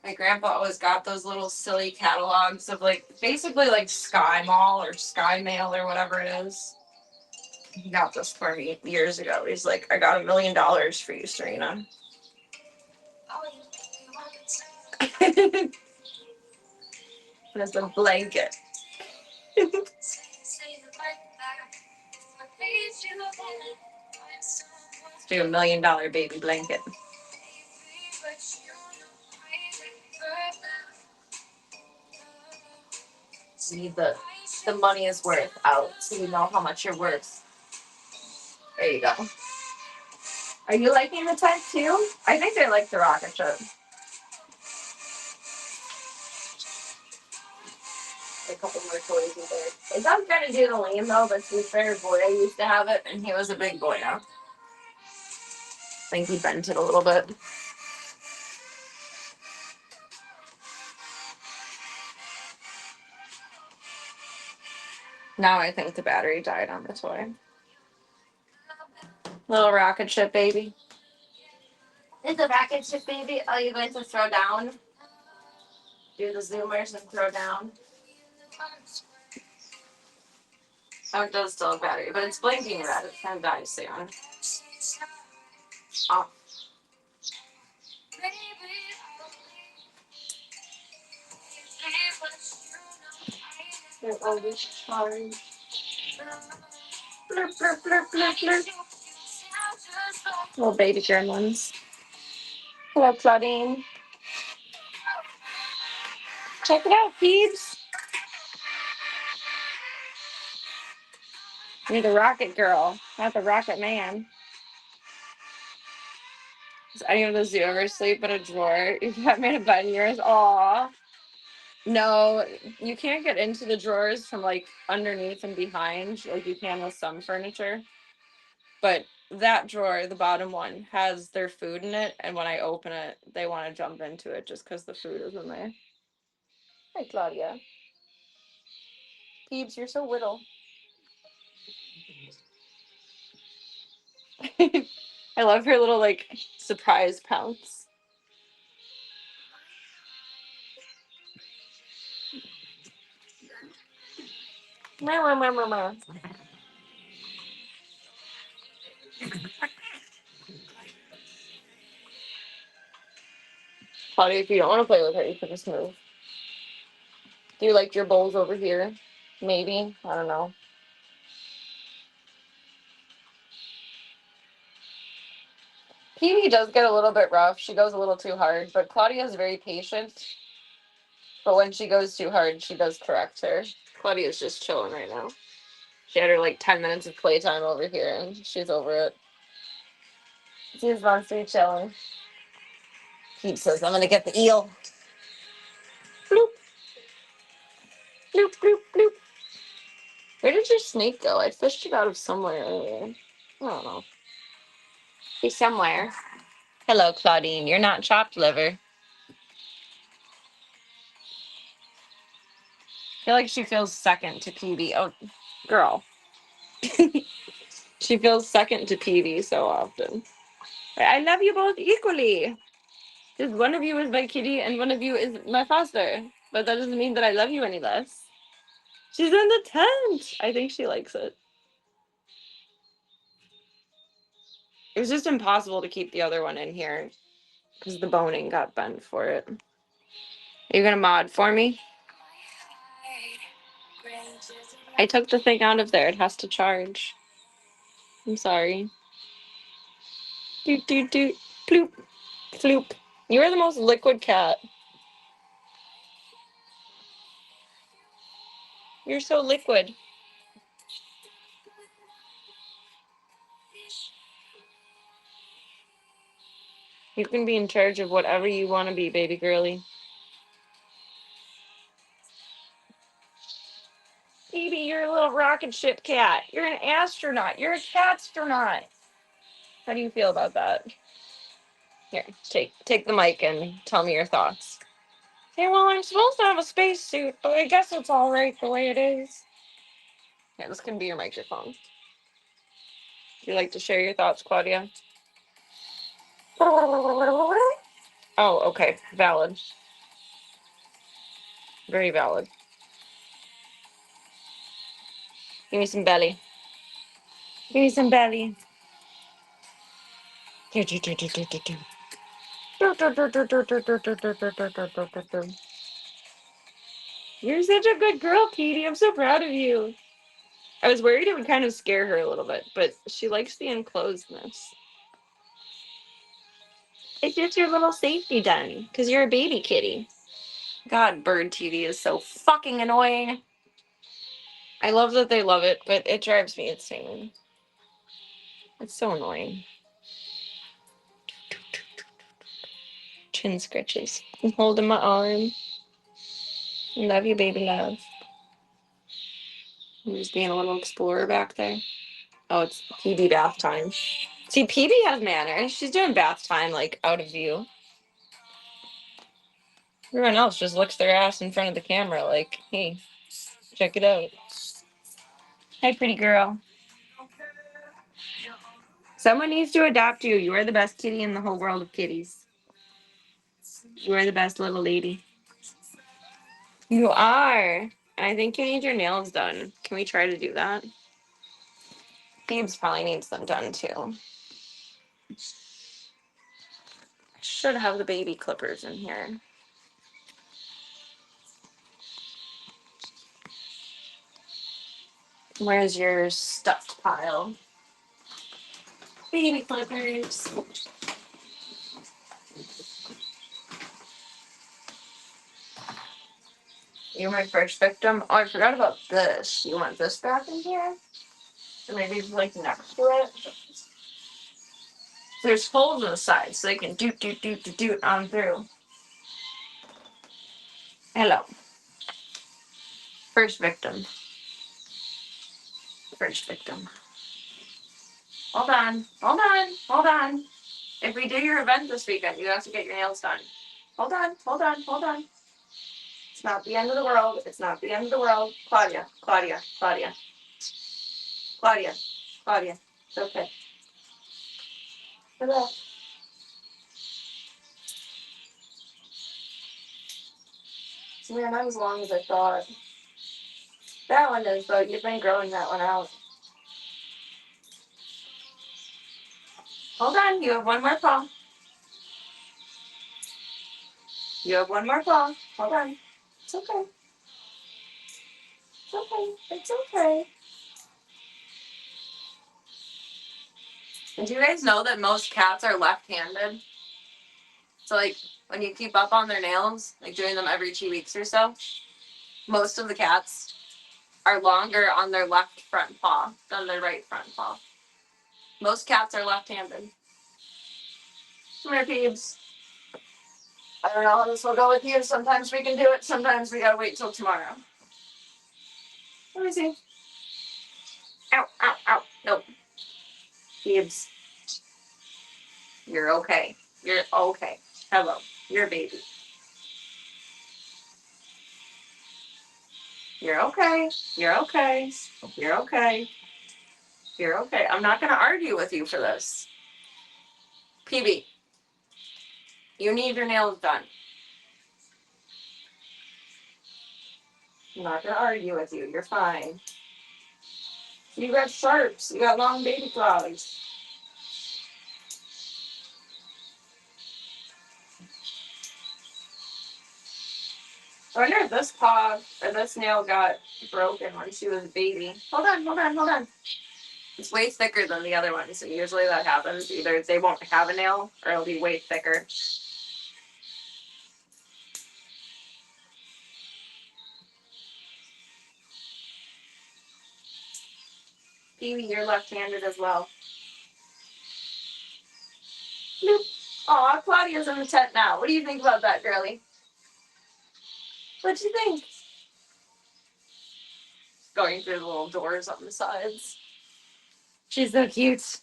My grandpa always got those little silly catalogs of like basically like Sky Mall or Sky Mail or whatever it is. He got this for me years ago. He's like, I got $1 million for you, Serena. That's a blanket. Let's do $1 million baby blanket. See the money is worth out, so you know how much you're worth. There you go. Are you liking the tent too? I think I like the rocket ship. A couple more toys in there. It does kind of do the lame though, but to be fair, Voya used to have it, and he was a big boy now. I think he bent it a little bit. Now I think the battery died on the toy. Little rocket ship baby. Is the rocket ship baby? Are you going to throw down? Do the zoomers and throw down? Oh, it does still have battery, but it's blinking red. It's gonna die soon. Oh. Blurp, blurp, blurp, blurp, blurp. Little baby gremlins. Hello, Claudine. Check it out, peeps. You're the rocket girl, not the rocket man. Does any of the zoo ever sleep in a drawer? You've got made a bed in yours. Aw. No, you can't get into the drawers from like underneath and behind like you can with some furniture. But that drawer, the bottom one, has their food in it, and when I open it, they want to jump into it just because the food is in there. Hi, Claudia. Peeps, you're so little. I love her little, like, surprise pounce. Meow, meow, meow, meow. Claudia, if you don't want to play with her, you can just move. Do you like your bowls over here? Maybe. I don't know. Petey does get a little bit rough. She goes a little too hard, but Claudia is very patient. But when she goes too hard, she does correct her. Claudia's just chilling right now. She had her like 10 minutes of playtime over here, and she's over it. She just wants to be chilling. Pete says, I'm going to get the eel. Bloop. Bloop, bloop, bloop. Where did your snake go? I fished it out of somewhere earlier. I don't know. He's somewhere. Hello, Claudine. You're not chopped liver. I feel like she feels second to Peavy. Oh, girl. She feels second to Peavy so often. I love you both equally. Just one of you is my kitty and one of you is my foster. But that doesn't mean that I love you any less. She's in the tent. I think she likes it. It was just impossible to keep the other one in here because the boning got bent for it. Are you going to mod for me? I took the thing out of there. It has to charge. I'm sorry. Doot, doot, doot. Bloop. Floop. You are the most liquid cat. You're so liquid. You can be in charge of whatever you want to be, baby girly. Baby, you're a little rocket ship cat. You're an astronaut. You're a catstronaut. How do you feel about that? Here, take the mic and tell me your thoughts. Okay, well, I'm supposed to have a spacesuit, but I guess it's all right the way it is. Yeah, this can be your microphone. Would you like to share your thoughts, Claudia? Oh, okay. Valid. Very valid. Give me some belly. Give me some belly. You're such a good girl, Katie. I'm so proud of you. I was worried it would kind of scare her a little bit, but she likes the enclosedness. It's just your little safety den, because you're a baby kitty. God, bird TV is so fucking annoying. I love that they love it, but it drives me insane. It's so annoying. Chin scratches. I'm holding my arm. Love you, baby love. I'm just being a little explorer back there. Oh, it's PB bath time. See, PB has manners. She's doing bath time, like, out of view. Everyone else just looks their ass in front of the camera like, hey, check it out. Hi, pretty girl. Someone needs to adopt you. You are the best kitty in the whole world of kitties. You are the best little lady. You are. I think you need your nails done. Can we try to do that? Phoebes probably needs them done too. I should have the baby clippers in here. Where's your stuffed pile? Baby clippers. You're my first victim. Oh, I forgot about this. You want this back in here? Or maybe like next to it? There's holes in the side so they can doot on through. Hello. First victim. First victim. Hold on. Hold on. Hold on. If we do your event this weekend, you have to get your nails done. Hold on. Hold on. Hold on. It's not the end of the world. It's not the end of the world. Claudia. Claudia. Claudia. Claudia. Claudia. It's okay. Hello. Man, not as long as I thought. That one is, though. You've been growing that one out. Hold on. You have one more paw. You have one more paw. Hold on. It's okay. It's okay. It's okay. And do you guys know that most cats are left-handed? So, like, when you keep up on their nails, like doing them every 2 weeks or so, most of the cats are longer on their left front paw than their right front paw. Most cats are left-handed. Come here, Peebs. I don't know how this will go with you. Sometimes we can do it. Sometimes we gotta wait till tomorrow. Let me see. Ow, ow, ow. Nope. Peebs. You're okay. You're okay. Hello. You're a baby. You're okay. You're okay. You're okay. You're okay. I'm not gonna argue with you for this. PB, you need your nails done. I'm not gonna argue with you. You're fine. You got sharps. You got long baby claws. I wonder if this paw or this nail got broken when she was a baby. Hold on, hold on, hold on. It's way thicker than the other ones. So usually that happens. Either they won't have a nail or it'll be way thicker. Phoebe, you're left-handed as well. Nope. Aw, Claudia's in the tent now. What do you think about that, girlie? What'd you think? Going through the little doors on the sides. She's so cute.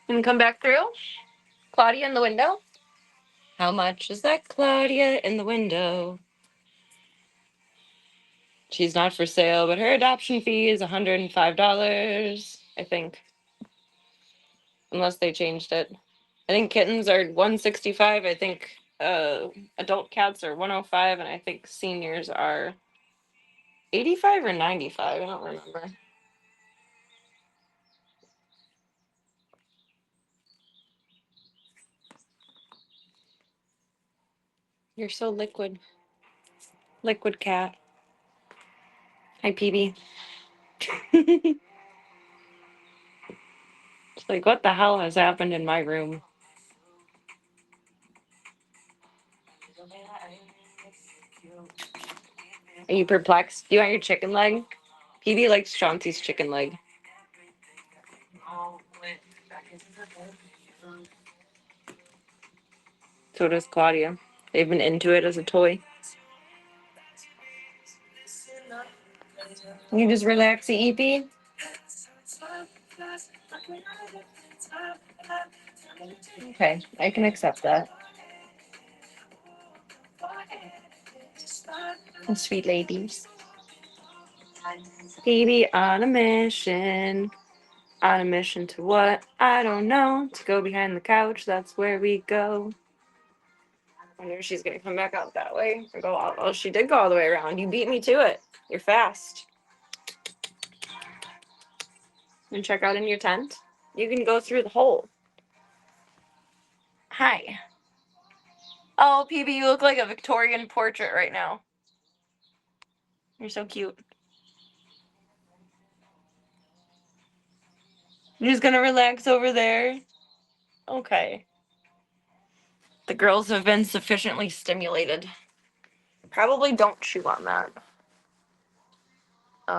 Can you come back through? Claudia in the window? How much is that Claudia in the window? She's not for sale, but her adoption fee is $105, I think. Unless they changed it. I think kittens are $165. I think adult cats are $105, and I think seniors are $85 or $95. I don't remember. You're so liquid. Liquid cat. Hi, PB. It's like, what the hell has happened in my room? Are you perplexed? Do you want your chicken leg? PB likes Chauncey's chicken leg. So does Claudia. They've been into it as a toy. You just relax, EP. Okay, I can accept that. Oh, sweet ladies. Baby on a mission. On a mission to what? I don't know. To go behind the couch, that's where we go. I wonder if she's gonna come back out that way or go all. Oh, she did go all the way around. You beat me to it. You're fast. And check out in your tent. You can go through the hole. Hi. Oh, PB, you look like a Victorian portrait right now. You're so cute. You're just gonna relax over there? Okay. The girls have been sufficiently stimulated. Probably don't chew on that.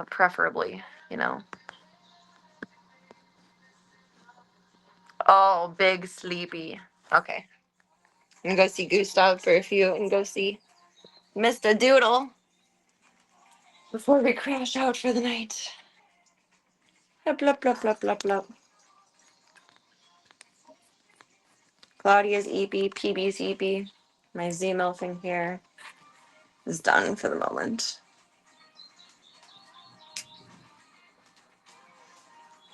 Preferably, you know. Oh, big sleepy. Okay. I'm gonna go see Gustav for a few and go see Mr. Doodle. before we crash out for the night. Blup, blup, blup, blup, blup, blup. Claudia's EP, PB's EP. My ZMILF in here is done for the moment.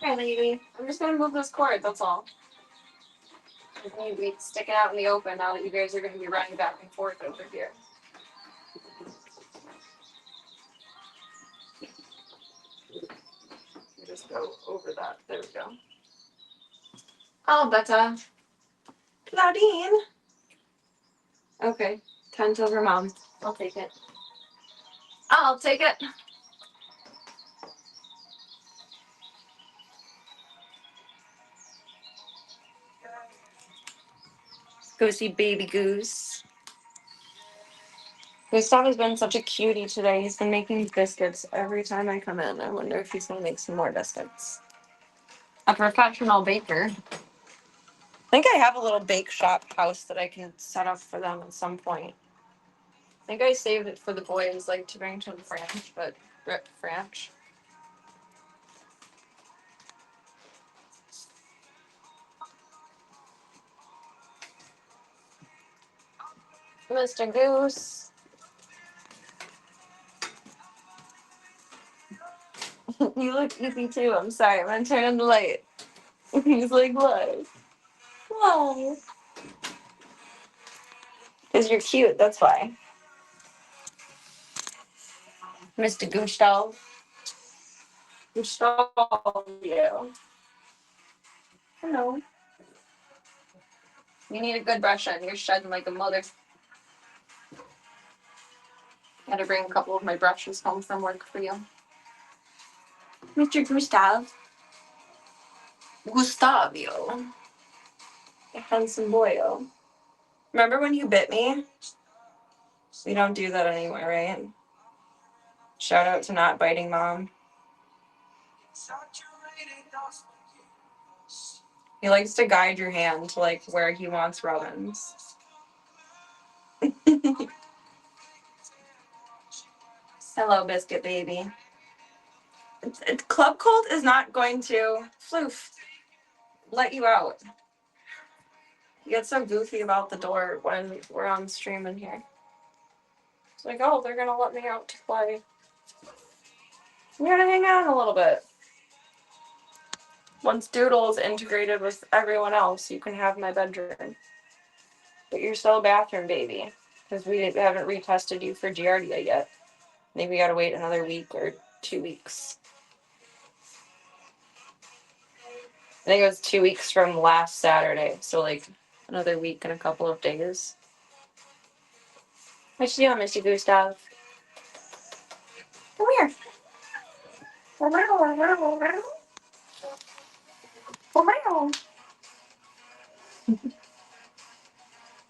Hey, lady. I'm just gonna move this cord, that's all. It's gonna be sticking out in the open now that you guys are gonna be running back and forth over here. You just go over that. There we go. Oh, better. Claudine. Okay. 10 over mom. I'll take it. I'll take it. Go see baby Goose. Gustav has been such a cutie today. He's been making biscuits every time I come in. I wonder if he's going to make some more biscuits. A professional baker. I think I have a little bake shop house that I can set up for them at some point. I think I saved it for the boys, like to bring to the French, but rip French. Mr. Goose. You look easy too. I'm sorry. I'm gonna turn on the light. He's like, what? Why? Because you're cute, that's why. Mr. Gustav. Gustav, yeah. Hello. You need a good brush in. You're shedding like a mother. Had to bring a couple of my brushes home from work for you. Mr. Gustav. Gustavio. A handsome boyo. Remember when you bit me? We don't do that anymore, right? Shout out to not biting mom. He likes to guide your hand to like where he wants rubbins. Hello, biscuit baby. Club Cold is not going to floof let you out. He gets so goofy about the door when we're on stream in here. It's like, oh, they're gonna let me out to play. We're gonna hang out a little bit. Once Doodle is integrated with everyone else, you can have my bedroom. But you're still a bathroom baby, because we haven't retested you for Giardia yet. Maybe we gotta wait another week or 2 weeks. I think it was 2 weeks from last Saturday, so like another week and a couple of days. What you doing, Mr. Gustav? Come here.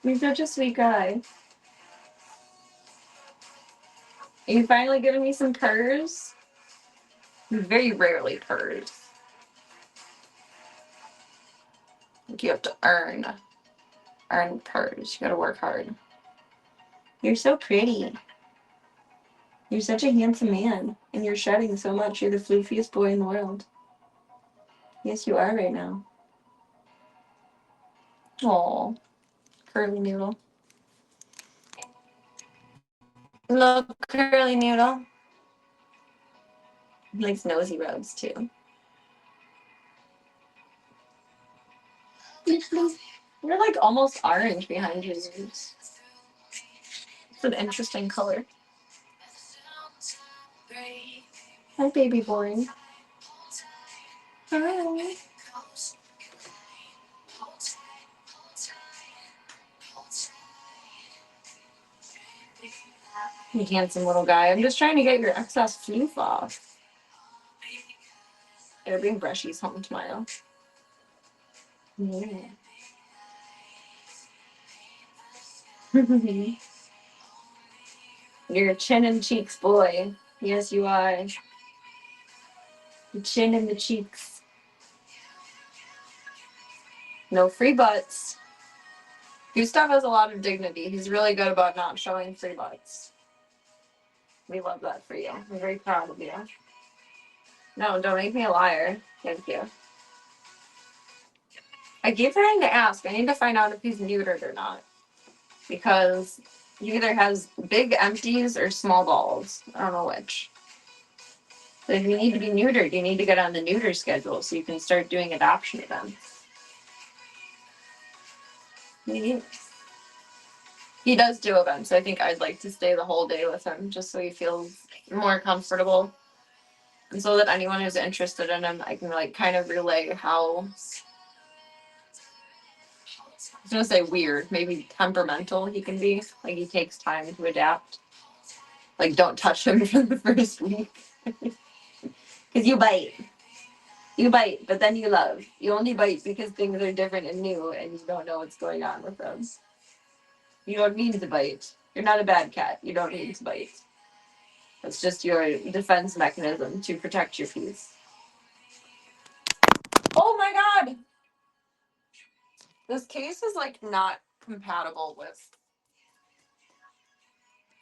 You're such a sweet guy. Are you finally giving me some purrs? You very rarely purrs. Like you have to earn purrs. You gotta work hard. You're so pretty. You're such a handsome man. And you're shedding so much. You're the floofiest boy in the world. Yes, you are right now. Aw. Curly noodle. Look, curly noodle. He likes nosy rubs too. You're like almost orange behind your ears. It's an interesting color. Hi, baby boy. Hi. You handsome little guy. I'm just trying to get your excess floof off. Gotta bring brushies home tomorrow. Yeah. You're a chin and cheeks boy. Yes, you are. The chin and the cheeks. No free butts. Gustav has a lot of dignity. He's really good about not showing free butts. We love that for you. I'm very proud of you. No, don't make me a liar. Thank you. I keep trying to ask. I need to find out if he's neutered or not. Because he either has big empties or small balls. I don't know which. But if you need to be neutered, you need to get on the neuter schedule so you can start doing adoption events. He does do events. I think I'd like to stay the whole day with him just so he feels more comfortable. And so that anyone who's interested in him, I can like kind of relay how, I was gonna say weird, maybe temperamental he can be. Like he takes time to adapt. Like don't touch him for the first week. Because you bite. You bite, but then you love. You only bite because things are different and new and you don't know what's going on with them. You don't need to bite. You're not a bad cat. You don't need to bite. It's just your defense mechanism to protect your peace. Oh my god! This case is like not compatible with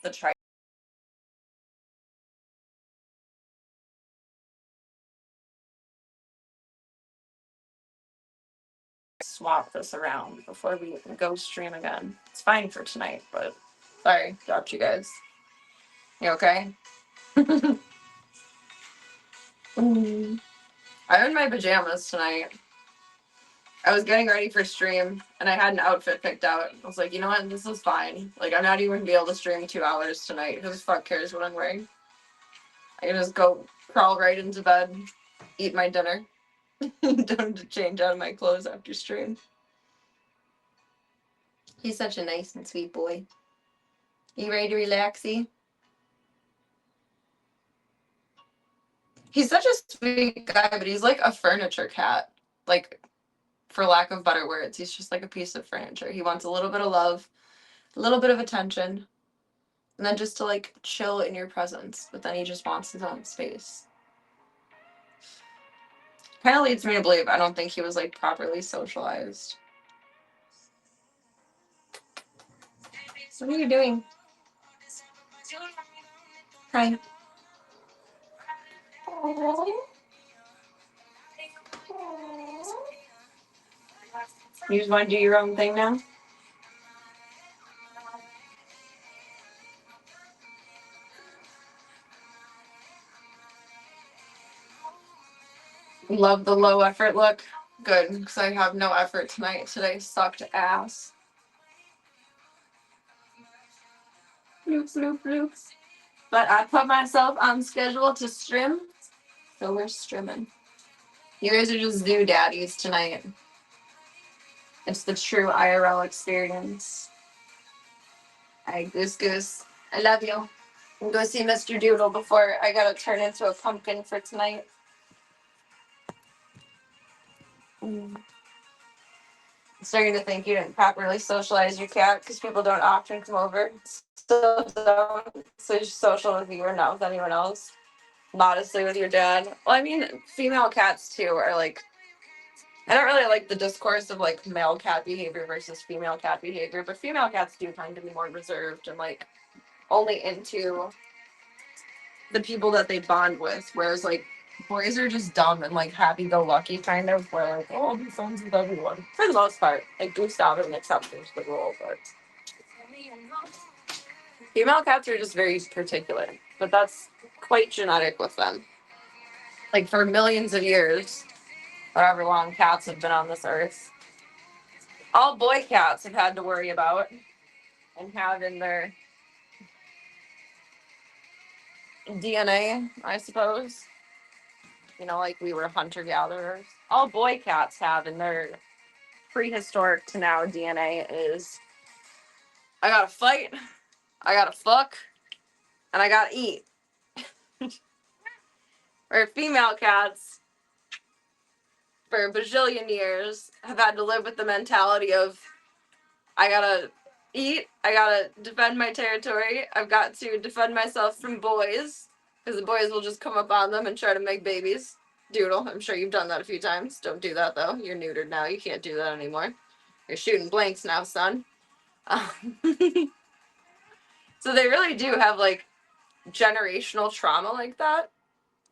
the tri. Swap this around before we go stream again. It's fine for tonight, but sorry, dropped you guys. You okay? I'm in my pajamas tonight. I was getting ready for stream and I had an outfit picked out. I was like, you know what, this is fine. Like I'm not even gonna be able to stream 2 hours tonight. Who the fuck cares what I'm wearing? I can just go crawl right into bed, eat my dinner. Don't have to change out of my clothes after stream. He's such a nice and sweet boy. You ready to relaxy? He's such a sweet guy, but he's like a furniture cat. Like, for lack of better words, he's just like a piece of furniture. He wants a little bit of love, a little bit of attention, and then just to like chill in your presence. But then he just wants his own space. Kind of leads me to believe I don't think he was like properly socialized. What are you doing? Hi. You just want to do your own thing now? Love the low effort look. Good, because I have no effort tonight. Today sucked ass. Bloop, bloop, bloop. But I put myself on schedule to stream, so we're streaming. You guys are just zoo daddies tonight. It's the true IRL experience. Alright, Goose Goose. I love you. I'm go see Mr. Doodle before I gotta turn into a pumpkin for tonight. I'm starting to think you didn't properly socialize your cat because people don't often come over. Still don't. So you're social with you or not with anyone else. Modestly with your dad. Well, I mean, female cats too are like, I don't really like the discourse of like male cat behavior versus female cat behavior, but female cats do tend to be more reserved and like only into the people that they bond with, whereas like boys are just dumb and like happy-go-lucky kind of, where like, oh, I'll be friends with everyone for the most part. Like Gustav is an exception to the rule, but female cats are just very particular, but that's quite genetic with them. Like for millions of years, however long cats have been on this earth, all boy cats have had to worry about and have in their DNA, I suppose. You know, like we were hunter-gatherers. All boy cats have in their prehistoric to now DNA is I gotta fight, I gotta fuck, and I gotta eat. Or female cats, for a bajillion years, have had to live with the mentality of I gotta eat, I gotta defend my territory, I've got to defend myself from boys, because the boys will just come up on them and try to make babies. Doodle, I'm sure you've done that a few times. Don't do that though. You're neutered now. You can't do that anymore. You're shooting blanks now, son. So they really do have like generational trauma like that.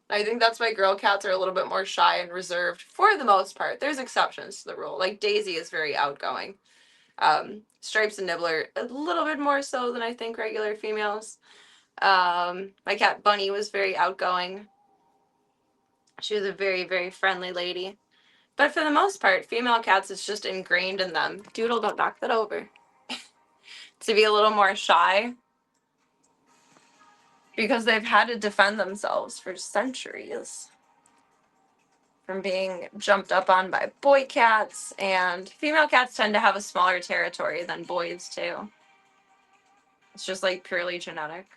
I think that's why girl cats are a little bit more shy and reserved for the most part. There's exceptions to the rule. Like Daisy is very outgoing. Stripes and Nibbler a little bit more so than I think regular females. My cat Bunny was very outgoing. She was a very, very friendly lady. But for the most part, female cats, it's just ingrained in them. Doodle, don't knock that over. To be a little more shy. Because they've had to defend themselves for centuries from being jumped up on by boy cats, and female cats tend to have a smaller territory than boys too. It's just like purely genetic.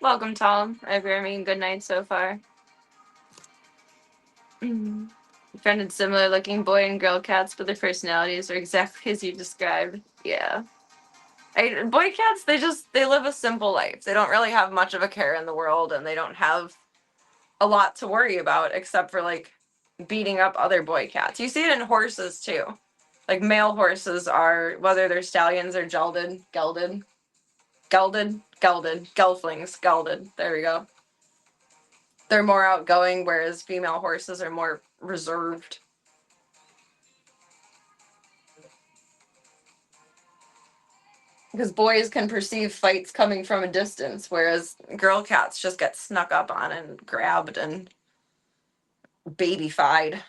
Welcome, Tom. I hope you're having a good night so far. Befriended similar looking boy and girl cats, but their personalities are exactly as you described. Yeah. Boy cats, they live a simple life. They don't really have much of a care in the world, and they don't have a lot to worry about except for like beating up other boy cats. You see it in horses too. Like male horses are, whether they're stallions or gelded, gelflings, gelded. There we go. They're more outgoing, whereas female horses are more reserved. Because boys can perceive fights coming from a distance, whereas girl cats just get snuck up on and grabbed and babyfied,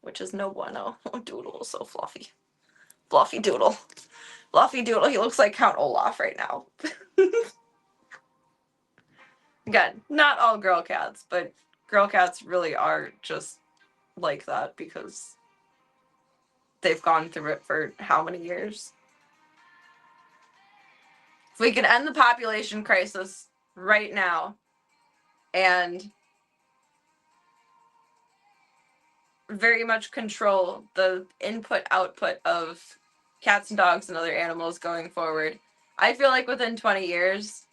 which is no bueno. Oh, Doodle is so fluffy. Fluffy Doodle. Fluffy Doodle, he looks like Count Olaf right now. Again, not all girl cats, but girl cats really are just like that because they've gone through it for how many years? If we could end the population crisis right now and very much control the input-output of cats and dogs and other animals going forward, I feel like within 20 years,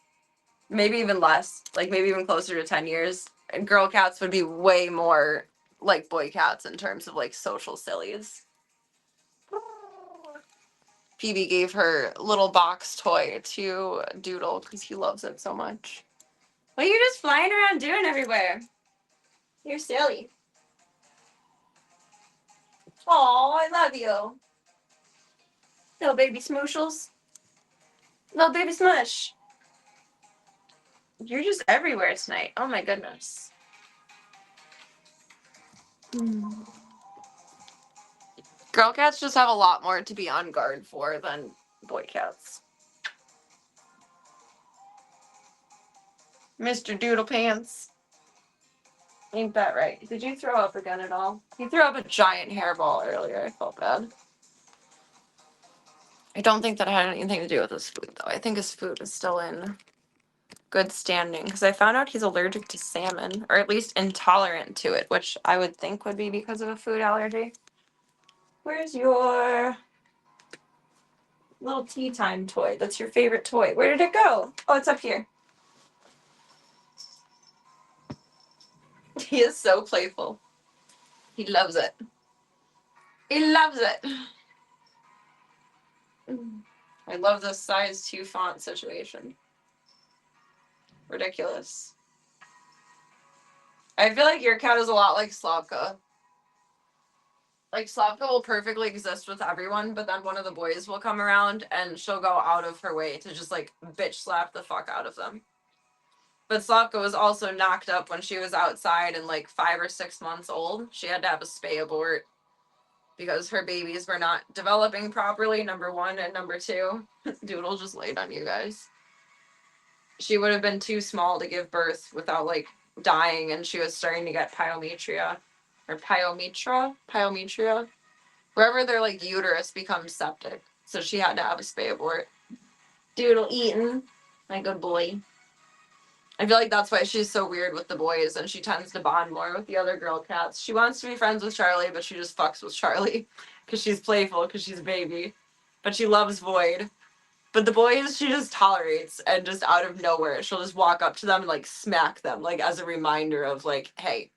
maybe even less, like maybe even closer to 10 years, girl cats would be way more like boy cats in terms of like social sillies. Phoebe gave her little box toy to Doodle because he loves it so much. What are you just flying around doing everywhere? You're silly. Aw, I love you. Little baby smooshles. Little baby smush. You're just everywhere tonight. Oh my goodness. Girl cats just have a lot more to be on guard for than boy cats. Mr. Doodle Pants. Ain't that right? Did you throw up again at all? You threw up a giant hairball earlier. I felt bad. I don't think that had anything to do with his food, though. I think his food is still in good standing, because I found out he's allergic to salmon, or at least intolerant to it, which I would think would be because of a food allergy. Where's your little tea time toy? That's your favorite toy. Where did it go? Oh, it's up here. He is so playful. He loves it. He loves it. I love this size 2 font situation. Ridiculous. I feel like your cat is a lot like Slavka. Like, Slavka will perfectly exist with everyone, but then one of the boys will come around and she'll go out of her way to just, like, bitch slap the fuck out of them. But Slavka was also knocked up when she was outside and, like, 5 or 6 months old. She had to have a spay abort because her babies were not developing properly, number one, and number two, Doodle just laid on you guys. She would have been too small to give birth without, like, dying, and she was starting to get pyometria. Or pyometria. Wherever their, like, uterus becomes septic. So she had to have a spay abort. Doodle eaten. My good boy. I feel like that's why she's so weird with the boys, and she tends to bond more with the other girl cats. She wants to be friends with Charlie, but she just fucks with Charlie because she's playful, because she's a baby. But she loves Void. But the boys, she just tolerates, and just out of nowhere, she'll just walk up to them and, like, smack them, like, as a reminder of, like, hey,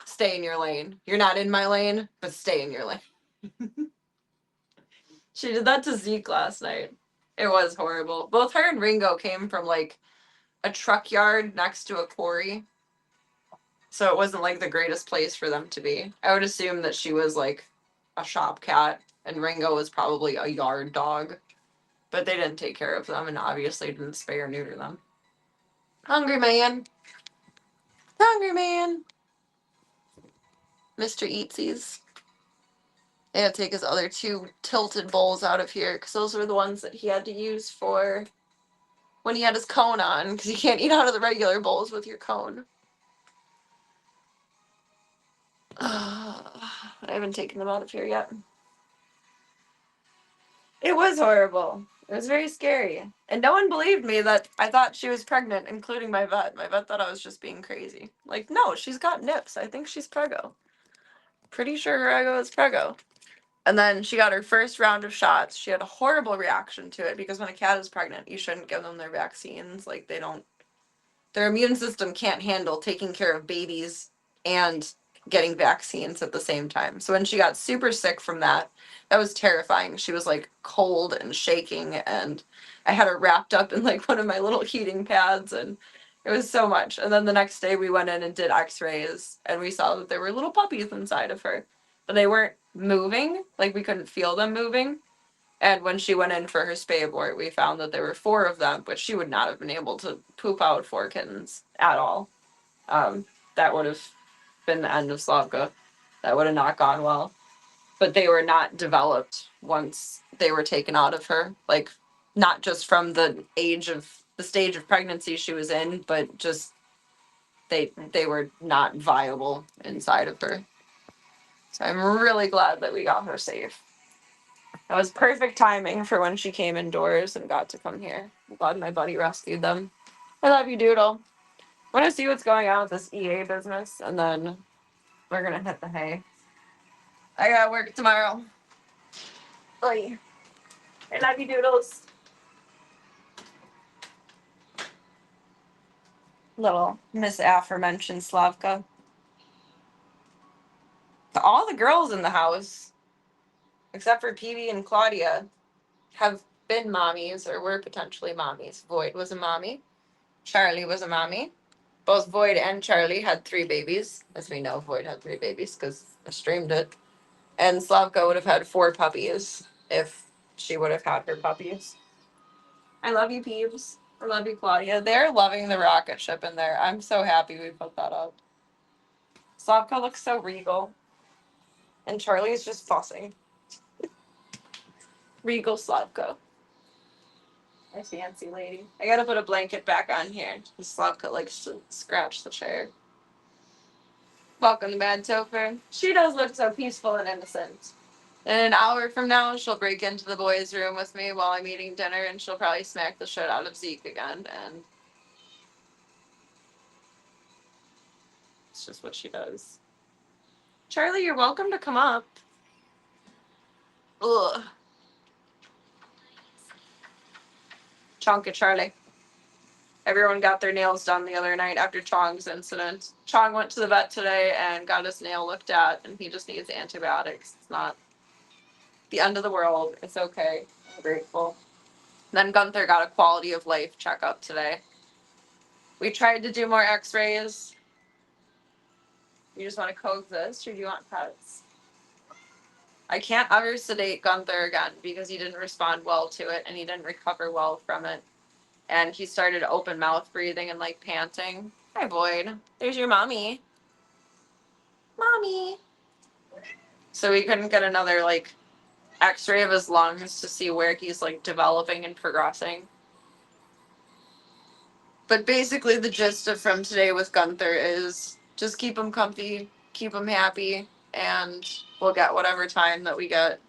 stay in your lane. You're not in my lane, but stay in your lane. She did that to Zeke last night. It was horrible. Both her and Ringo came from like a truck yard next to a quarry. So it wasn't like the greatest place for them to be. I would assume that she was like a shop cat and Ringo was probably a yard dog. But they didn't take care of them and obviously didn't spay or neuter them. Hungry man. Hungry man. Mr. Eatsies. I had to take his other two tilted bowls out of here because those were the ones that he had to use for when he had his cone on because you can't eat out of the regular bowls with your cone. I haven't taken them out of here yet. It was horrible. It was very scary. And no one believed me that I thought she was pregnant, including my vet. My vet thought I was just being crazy. Like, no, she's got nips. I think she's preggo. Pretty sure her ego is preggo. And then she got her first round of shots. She had a horrible reaction to it because when a cat is pregnant, you shouldn't give them their vaccines. Like, they don't, their immune system can't handle taking care of babies and getting vaccines at the same time. So when she got super sick from that, that was terrifying. She was like cold and shaking, and I had her wrapped up in like one of my little heating pads, and it was so much. And then the next day we went in and did x-rays, and we saw that there were little puppies inside of her, but they weren't moving. Like, we couldn't feel them moving. And when she went in for her spay abort, we found that there were 4 of them, but she would not have been able to poop out 4 kittens at all. That would have been the end of Slavka. That would have not gone well. But they were not developed once they were taken out of her. Like, not just from the stage of pregnancy she was in, but just they were not viable inside of her. So I'm really glad that we got her safe. That was perfect timing for when she came indoors and got to come here. I'm glad my buddy rescued them. I love you, Doodle. I want to see what's going on with this EA business, and then we're going to hit the hay. I got work tomorrow. Oy. I love you, Doodles. Little Miss Aforementioned Slavka. All the girls in the house, except for Peavy and Claudia, have been mommies or were potentially mommies. Void was a mommy. Charlie was a mommy. Both Void and Charlie had 3 babies. As we know, Void had 3 babies because I streamed it. And Slavka would have had 4 puppies if she would have had her puppies. I love you, Peeves. I love you, Claudia. They're loving the rocket ship in there. I'm so happy we put that up. Slavka looks so regal. And Charlie's just fussing. Regal Slavka. My fancy lady. I gotta put a blanket back on here. Slavka likes to scratch the chair. Welcome to Bad Topher. She does look so peaceful and innocent. In an hour from now, she'll break into the boys' room with me while I'm eating dinner, and she'll probably smack the shit out of Zeke again, and it's just what she does. Charlie, you're welcome to come up. Ugh. Chonka Charlie. Everyone got their nails done the other night after Chong's incident. Chong went to the vet today and got his nail looked at, and he just needs antibiotics. It's not the end of the world. It's okay. I'm grateful. Then Gunther got a quality of life checkup today. We tried to do more x-rays. You just want to coexist, or do you want pets? I can't ever sedate Gunther again because he didn't respond well to it and he didn't recover well from it. And he started open mouth breathing and like panting. Hi, Boyd. There's your mommy. Mommy. So we couldn't get another like x-ray of his lungs to see where he's like developing and progressing. But basically the gist of from today with Gunther is just keep him comfy, keep him happy, and we'll get whatever time that we get.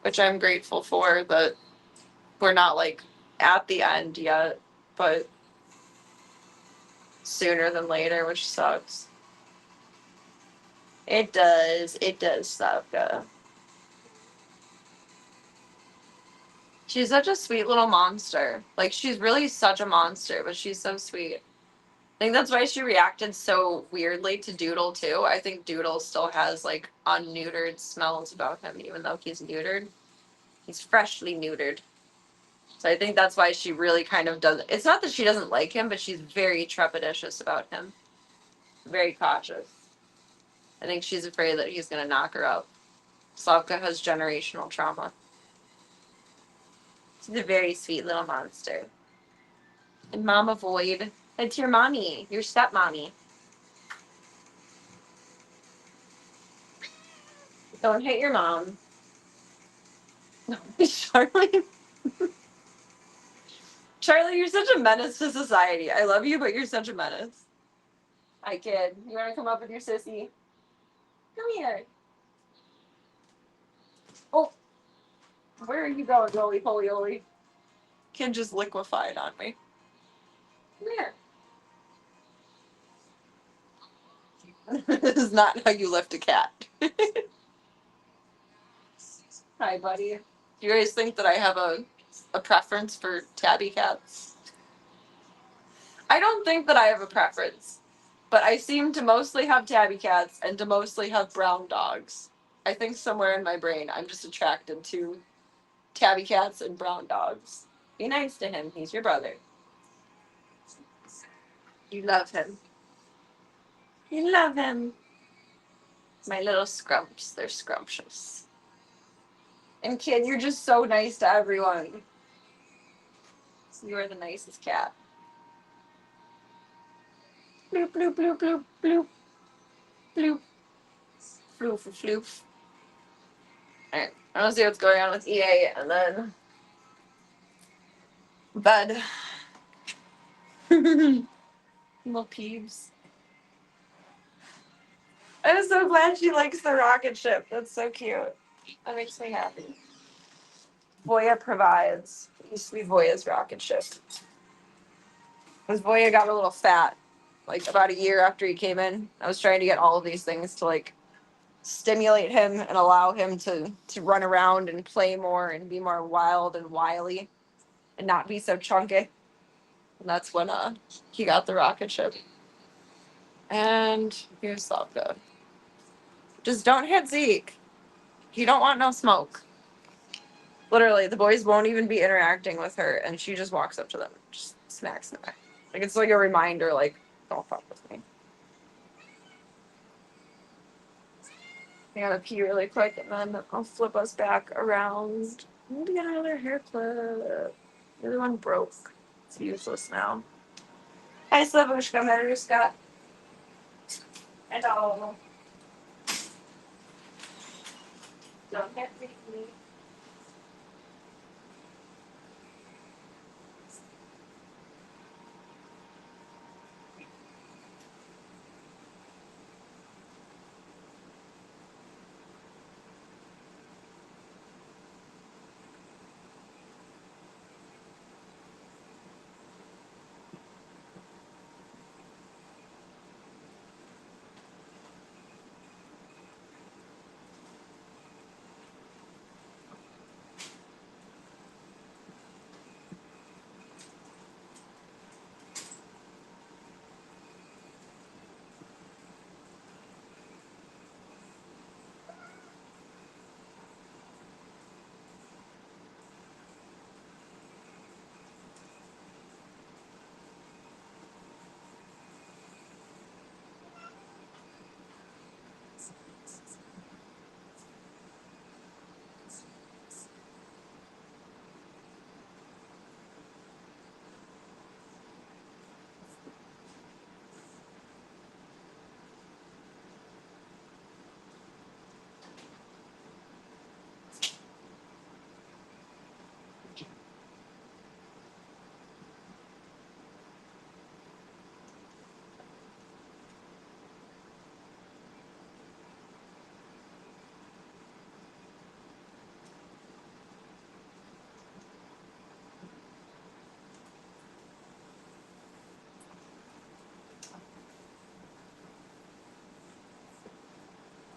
Which I'm grateful for, that we're not like at the end yet, but sooner than later, which sucks. It does suck. She's such a sweet little monster. Like, she's really such a monster, but she's so sweet. I think that's why she reacted so weirdly to Doodle, too. I think Doodle still has, like, unneutered smells about him, even though he's neutered. He's freshly neutered. So I think that's why she really kind of does. It's not that she doesn't like him, but she's very trepidatious about him. Very cautious. I think she's afraid that he's going to knock her out. Slavka has generational trauma. She's a very sweet little monster. And Mama Void. It's your mommy, your stepmommy. Don't hit your mom. No, Charlie. Charlie, you're such a menace to society. I love you, but you're such a menace. Hi, kid. You want to come up with your sissy? Come here. Oh, where are you going, roly poly oly? Kid just liquefied on me. Come here. This is not how you lift a cat. Hi, buddy. Do you guys think that I have a preference for tabby cats? I don't think that I have a preference, but I seem to mostly have tabby cats and to mostly have brown dogs. I think somewhere in my brain I'm just attracted to tabby cats and brown dogs. Be nice to him. He's your brother. You love him. You love him. My little scrumps. They're scrumptious. And kid, you're just so nice to everyone. You are the nicest cat. Bloop, bloop, bloop, bloop, bloop. Bloop. Floof, floof. Alright, I want to see what's going on with EA and then bed. Little peeves. I'm so glad she likes the rocket ship. That's so cute. That makes me happy. Voya provides. It used to be Voya's rocket ship. Because Voya got a little fat, like about a year after he came in. I was trying to get all of these things to like stimulate him and allow him to run around and play more and be more wild and wily and not be so chunky. And that's when he got the rocket ship. And here's Slavka. Just don't hit Zeke. You don't want no smoke. Literally, the boys won't even be interacting with her, and she just walks up to them and just smacks them back. Like, it's like a reminder, like, don't fuck with me. I gotta pee really quick, and then I'll flip us back around. I need to get another hair clip. The other one broke. It's useless now. Hi, Slavushka, Maruska. Hello. Don't hit me.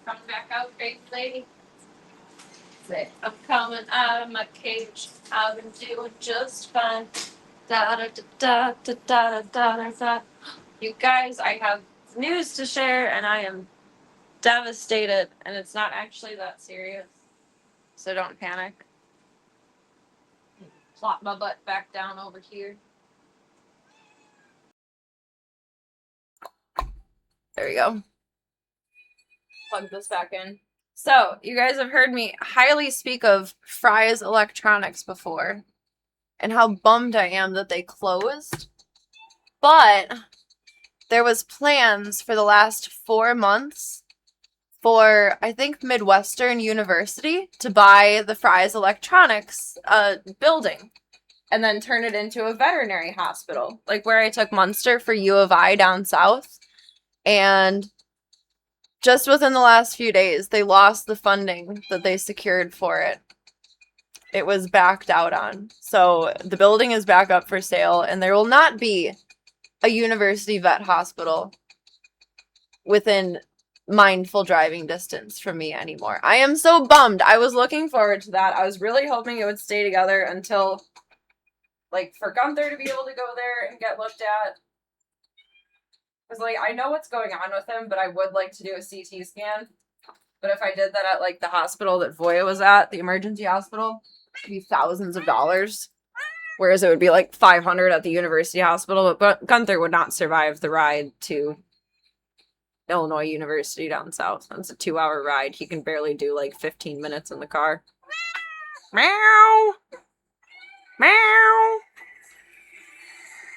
Coming back out, great lady. Say, I'm coming out of my cage. I've been doing just fine. Da da da da da da da da. You guys, I have news to share, and I am devastated. And it's not actually that serious, so don't panic. plop my butt back down over here. There we go. Plug this back in. So, you guys have heard me highly speak of Fry's Electronics before and how bummed I am that they closed. But there was plans for the last 4 months for, I think, Midwestern University to buy the Fry's Electronics building and then turn it into a veterinary hospital, like where I took Munster for U of I down south. And just within the last few days, they lost the funding that they secured for it. It was backed out on. So the building is back up for sale, and there will not be a university vet hospital within mindful driving distance from me anymore. I am so bummed. I was looking forward to that. I was really hoping it would stay together until, like, for Gunther to be able to go there and get looked at. Because, like, I know what's going on with him, but I would like to do a CT scan. But if I did that at, like, the hospital that Voya was at, the emergency hospital, it'd be thousands of dollars. Whereas it would be, like, $500 at the university hospital. But Gunther would not survive the ride to Illinois University down south. It's a 2-hour ride. He can barely do, like, 15 minutes in the car. Meow! Meow!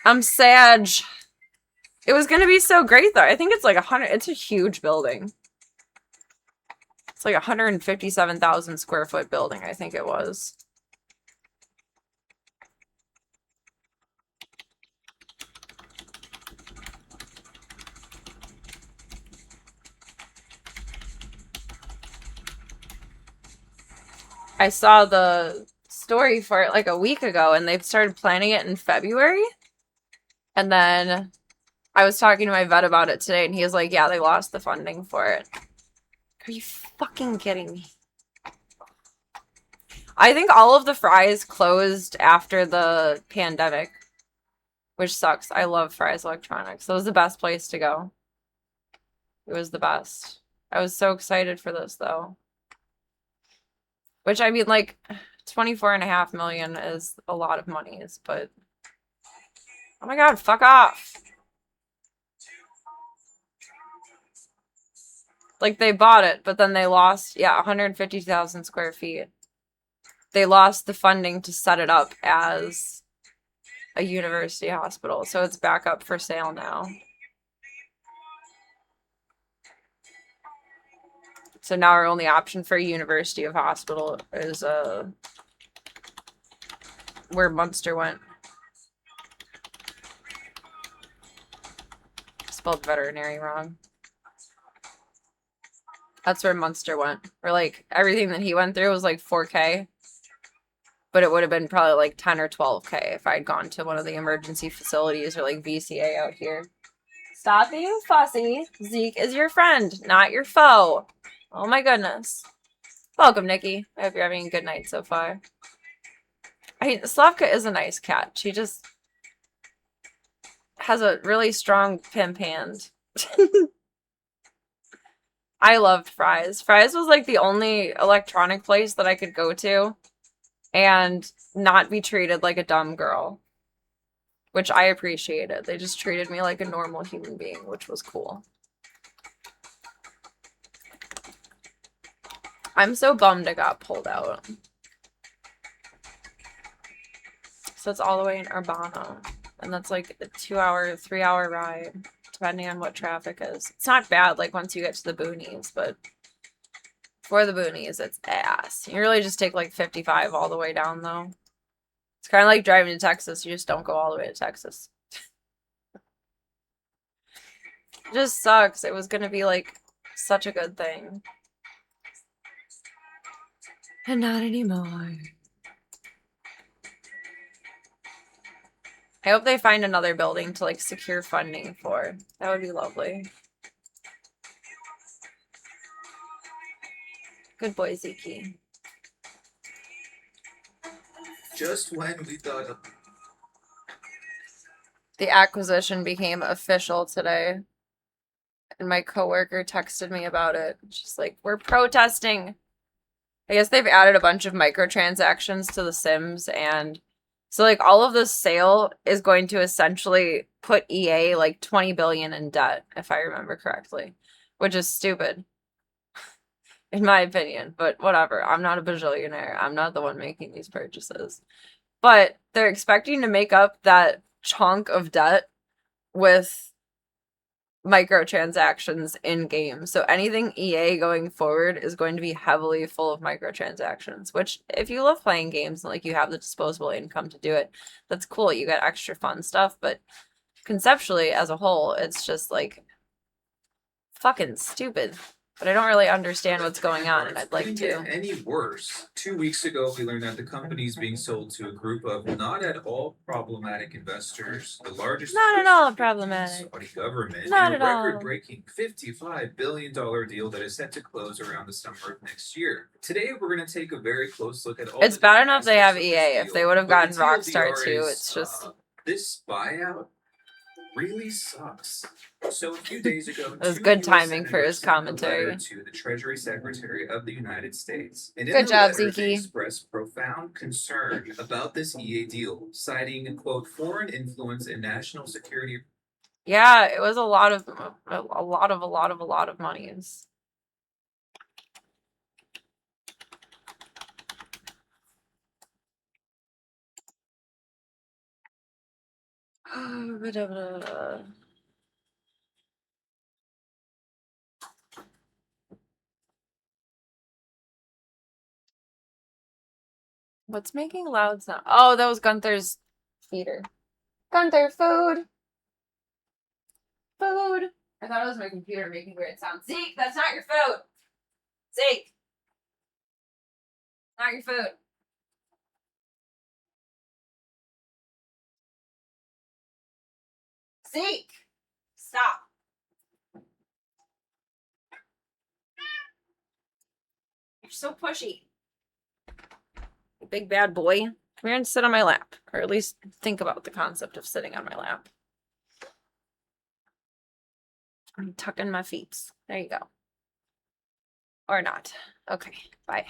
I'm sad. It was going to be so great, though. I think it's like 100. It's a huge building. It's like 157,000 square foot building, I think it was. I saw the story for it like a week ago, and they've started planning it in February. And then I was talking to my vet about it today, and he was like, yeah, they lost the funding for it. Are you fucking kidding me? I think all of the Fry's closed after the pandemic, which sucks. I love Fry's Electronics. It was the best place to go. It was the best. I was so excited for this, though. Which, I mean, like, $24.5 million is a lot of monies, but... Oh my god, fuck off! Like, they bought it, but then they lost, 150,000 square feet. They lost the funding to set it up as a university hospital, so it's back up for sale now. So now our only option for a university of hospital is where Munster went. Spelled veterinary wrong. That's where Munster went. Or like everything that he went through was like 4K. But it would have been probably like 10 or 12K if I'd gone to one of the emergency facilities or like VCA out here. Stop being fussy. Zeke is your friend, not your foe. Oh my goodness. Welcome, Nikki. I hope you're having a good night so far. Slavka is a nice cat. She just has a really strong pimp hand. I loved Fry's. Fry's was like the only electronic place that I could go to and not be treated like a dumb girl, which I appreciated. They just treated me like a normal human being, which was cool. I'm so bummed it got pulled out. So it's all the way in Urbana. And that's like a 2-hour, 3-hour ride, depending on what traffic is. It's not bad, like, once you get to the boonies, but for the boonies, it's ass. You really just take, like, 55 all the way down, though. It's kind of like driving to Texas. You just don't go all the way to Texas. It just sucks. It was going to be, like, such a good thing. And not anymore. I hope they find another building to, like, secure funding for. That would be lovely. Good boy, Zeke. Just when we thought The acquisition became official today. And my coworker texted me about it. She's like, we're protesting. I guess they've added a bunch of microtransactions to The Sims, and So like all of this sale is going to essentially put EA like 20 billion in debt, if I remember correctly, which is stupid in my opinion, but whatever. I'm not a bajillionaire. I'm not the one making these purchases. But they're expecting to make up that chunk of debt with microtransactions in game. So anything EA going forward is going to be heavily full of microtransactions, which if you love playing games and like you have the disposable income to do it, that's cool. You get extra fun stuff, but conceptually as a whole, it's just like fucking stupid. But I don't really understand what's going on, and I'd like Couldn't to. get any worse. 2 weeks ago, we learned that the company is being sold to a group of not at all problematic investors, the largest Not at all investor problematic. in the Saudi government, Not in at a all. record-breaking $55 billion deal that is set to close around the summer of next year. Today, we're going to take a very close look at all. It's the bad different enough they have aspects of EA. this If they deal, would have but gotten the Rockstar TLDR too, is, it's just this buyout really sucks. So a few days ago, it was two good US timing for his senators sent a commentary. letter to the Treasury Secretary of the United States. And in Good the job, letter, they Zeke. expressed profound concern about this EA deal, citing, quote, foreign influence and national security. Yeah, it was a lot of monies. What's making loud sound? Oh, that was Gunther's feeder. Gunther, food! Food! I thought it was my computer making weird sounds. Zeke, that's not your food! Zeke! Not your food. Zeke! Stop. You're so pushy. You big bad boy. Come here and sit on my lap. Or at least think about the concept of sitting on my lap. I'm tucking my feet. There you go. Or not. Okay, bye.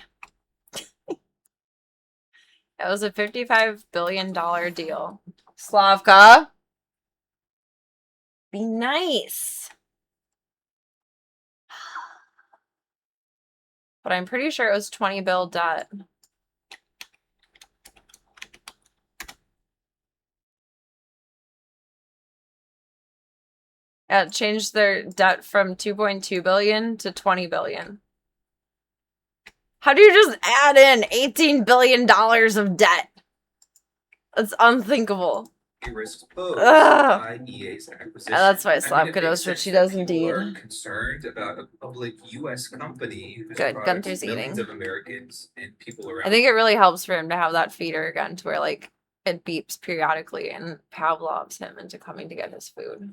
That was a $55 billion deal. Slavka. Be nice. But I'm pretty sure it was 20 bill debt. It changed their debt from 2.2 billion to 20 billion. How do you just add in $18 billion of debt? That's unthinkable. Risks posed Ugh. by EA's acquisition. That's why I Slavka knows what she does indeed. Are concerned about a public U.S. company whose Good, products Gunther's millions eating. of Americans and people around. I think it really helps for him to have that feeder again, to where like it beeps periodically and Pavlov's him into coming to get his food.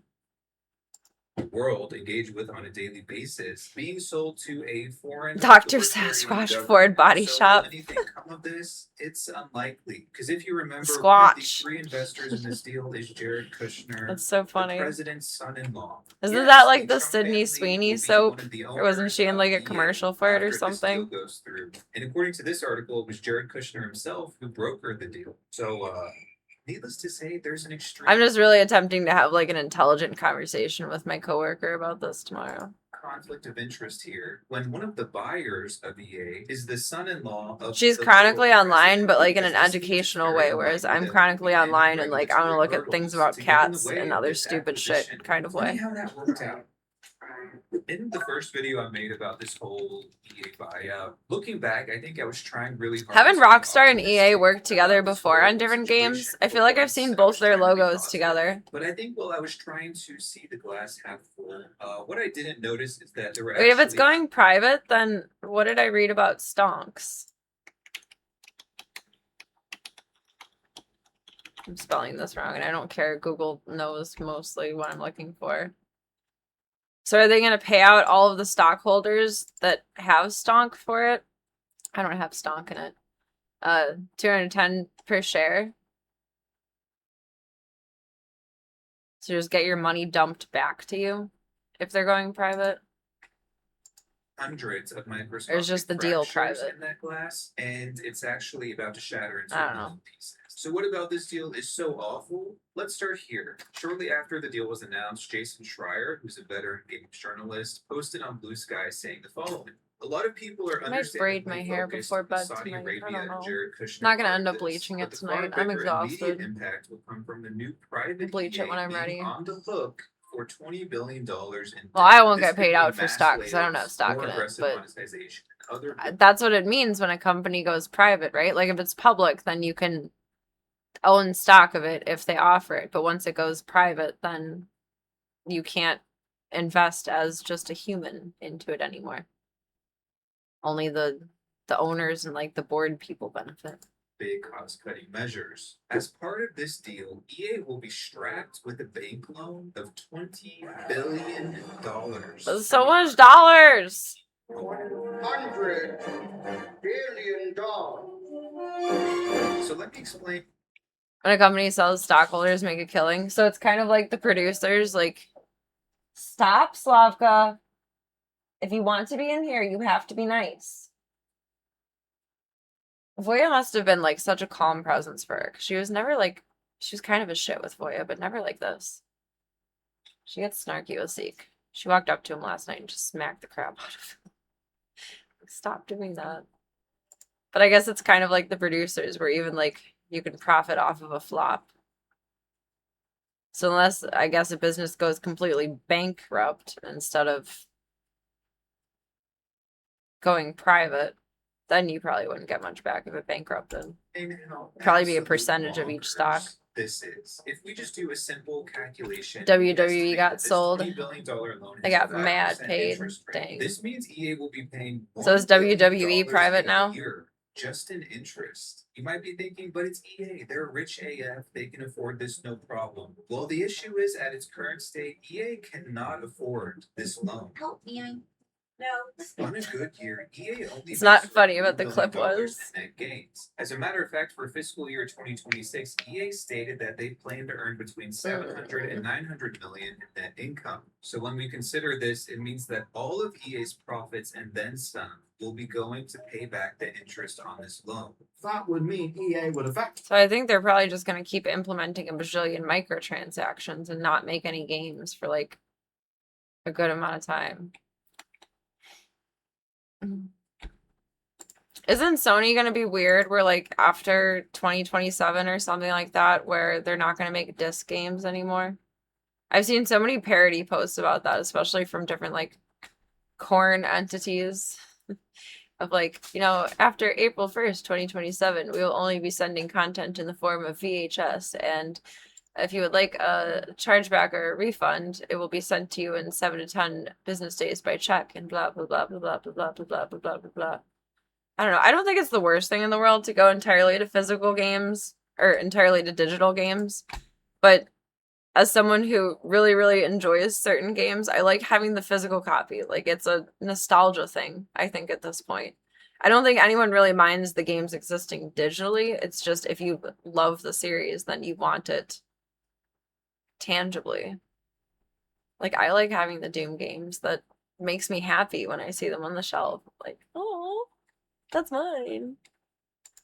The world engaged with on a daily basis, being sold to a foreign Dr. authoritarian Sasquatch government. Ford Body So Shop. will anything come of this? It's unlikely, because if you remember, one of the Squatch. three investors in this deal is Jared Kushner, That's so the funny. president's son-in-law. Isn't Yes, that like the Trump Sydney family Sweeney will be soap? one of the Or wasn't she in owners like a of EA commercial for it or after this something? deal goes through. And according to this article, it was Jared Kushner himself who brokered the deal. So, needless to say, there's an extreme. I'm just really attempting to have like an intelligent conversation with my coworker about this tomorrow. Conflict of interest here when one of the buyers of EA is the son-in-law of. She's chronically online, but like in an educational way, whereas I'm chronically online and like I want to look at things about cats and other stupid shit kind of way. Funny how that worked out. In the first video I made about this whole EA buyout, looking back, I think I was trying really hard. Haven't Rockstar and EA worked together before on different games? I feel like I've seen both their logos together. But I think while I was trying to see the glass half full, what I didn't notice is that there were. Wait, if it's going private, then what did I read about stonks? I'm spelling this wrong, and I don't care. Google knows mostly what I'm looking for. So are they going to pay out all of the stockholders that have stonk for it? I don't have stonk in it. 210 per share. So just get your money dumped back to you if they're going private. Hundreds of microscopic Or is just the deal fractures private? in that glass, and it's actually about to shatter into I don't know. pieces. So what about this deal is so awful? Let's start here. Shortly after the deal was announced, Jason Schreier, who's a veteran games journalist, posted on Blue Sky saying the following. A lot of people are I might braid my hair before bed Saudi tonight. I Arabia don't know. and Jared Kushner. Not gonna end part up of this, bleaching but it the far tonight. I'm bigger exhausted. immediate impact will come from the new private Bleach it when EA I'm being ready. on the hook for $20 billion in Well, I won't This get could paid mean out for mass stock because I don't have layoffs, stock more in it. aggressive But monetization, and other that's what it means when a company goes private, right? Like if it's public, then you can own stock of it if they offer it. But once it goes private, then you can't invest as just a human into it anymore. Only the owners and like the board people benefit. big cost-cutting measures. As part of this deal, EA will be strapped with a bank loan of $20 billion. That's so much dollars. $100 billion. So let me explain. When a company sells, stockholders make a killing. So it's kind of like the producers, like, stop, Slavka. If you want to be in here, you have to be nice. Voya must have been like such a calm presence for her. 'Cause she was never like, she was kind of a shit with Voya, but never like this. She gets snarky with Zeke. She walked up to him last night and just smacked the crap out of him. Stop doing that. But I guess it's kind of like the producers where even like you can profit off of a flop. So unless I guess a business goes completely bankrupt instead of going private, then you probably wouldn't get much back if it bankrupted. Probably be a percentage of each stock. This is. If we just do a simple calculation, WWE got sold. $20 billion loan They has got a 5% mad paid. interest rate. Dang. This means EA will be paying So is $1 billion WWE private a now? year just in interest. You might be thinking, but it's EA. They're rich AF. They can afford this no problem. Well, the issue is at its current state, EA cannot afford this loan. Help me. On a good year, EA only It's not makes funny, but the $1 clip billion was. in net gains. As a matter of fact, for fiscal year 2026, EA stated that they plan to earn between 700 and 900 million in net income. So when we consider this, it means that all of EA's profits and then some will be going to pay back the interest on this loan. That would mean EA would affect. So I think they're probably just going to keep implementing a bajillion microtransactions and not make any games for like a good amount of time. Isn't Sony going to be weird where like after 2027 or something like that where they're not going to make disc games anymore? I've seen so many parody posts about that, especially from different like corn entities of like, you know, after April 1st, 2027, we will only be sending content in the form of VHS, and if you would like a chargeback or a refund, it will be sent to you in 7 to 10 business days by check, and blah blah blah blah blah blah blah blah blah blah blah blah blah. I don't know. I don't think it's the worst thing in the world to go entirely to physical games or entirely to digital games, but as someone who really, really enjoys certain games, I like having the physical copy. Like, it's a nostalgia thing, I think, at this point. I don't think anyone really minds the games existing digitally. It's just if you love the series, then you want it tangibly. Like, I like having the Doom games. That makes me happy when I see them on the shelf. Like, oh, that's mine.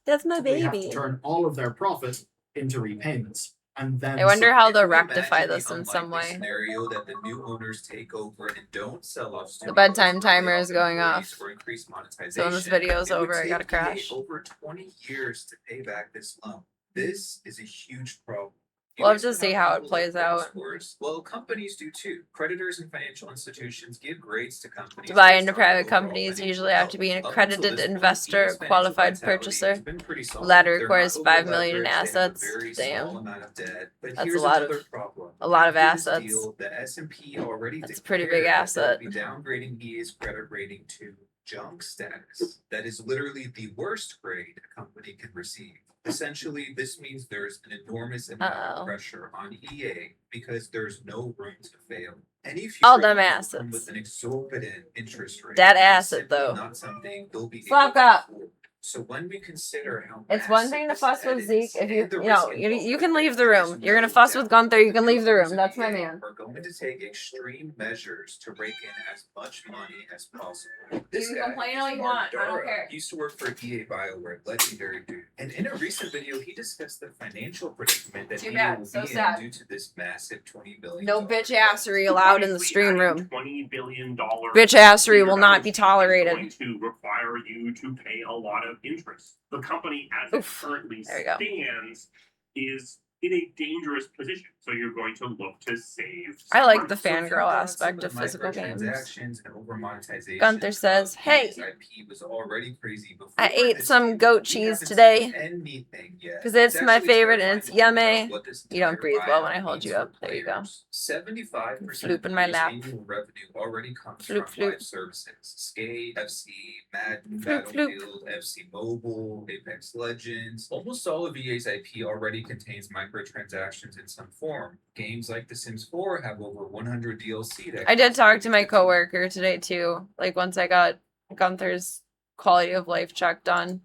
That's my They have baby. to turn all of their profit into repayments. And then I wonder how they'll If we rectify imagine the this in some unlikely way. Scenario that the new owners take over and don't sell off The bedtime timer is going off. or increase monetization. So when this video is it would over, I gotta take EA crash. over 20 years to pay back this loan. This is a huge problem. We'll have US to would see have how it people plays like credit out. scores. Well, companies do too. Creditors and financial institutions give grades to companies. To buy based into on private overall companies, you financial usually have to health. be an Up until accredited this point, investor, EA's financial qualified vitality purchaser. has been pretty solid. Latter They're requires not 5 million in over-leveraged, they have a assets. very Damn. small amount of debt. But That's here's a lot another of problem. a lot of After this assets. deal, the S&P already That's a pretty big declared that they'll asset. be downgrading EA's credit rating to junk status. That is literally the worst grade a company can receive. Essentially, this means there's an enormous amount Uh-oh. of pressure on EA because there's no room to fail. Any All future them loan will come assets. with an exorbitant interest rate. That It's asset, simply though. not something they'll be able Fuck to up. afford. So when we consider how It's one thing to massive fuss this with debt is Zeke. If and the you know, risk you involved, can leave the room. there's You're gonna no fuss with doubt Gunther. You that can the leave the room. owners of That's my EA man. are going to take extreme measures to rake in as much money as possible. This can guy complain is all you Mark want. I don't Dara. care. He used to work for EA BioWare, legendary dude. And in a recent video, he discussed the financial predicament that Too EA bad. will So be sad. in due to this massive $20 billion. No bitch debt. assery allowed in the stream room. $20 billion Bitch assery will figure not balance be sheet is tolerated. going to require you to pay a lot of interest. The company, as it Oof. currently There we go. stands, is in a dangerous position. So you're going to look to save. I like the So if you fangirl thought aspect some of the physical games. microtransactions and over-monetization Gunther says, of "Hey, EA's IP was already crazy before I ate this some deal, goat we cheese haven't today seen anything yet. because it's my actually favorite and terrifying it's to think about yummy." what this You don't entire breathe well when I buyout hold you means for up. There you go. players. 75% Floop in of my EA's lap. annual revenue already comes Floop, from floop. live services. Skate, FC, Madden, Floop, floop. Battlefield, FC Mobile, Apex Legends. Almost all of EA's IP already contains microtransactions in some form. Games like The Sims 4 have over 100 DLC that I did cost talk to my $50. coworker today too. Like once I got Gunther's quality of life check done.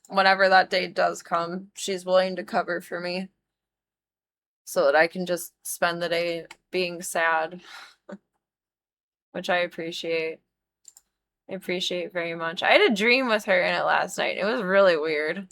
Whenever that date does come, she's willing to cover for me so that I can just spend the day being sad, which I appreciate. I appreciate very much. I had a dream with her in it last night. It was really weird.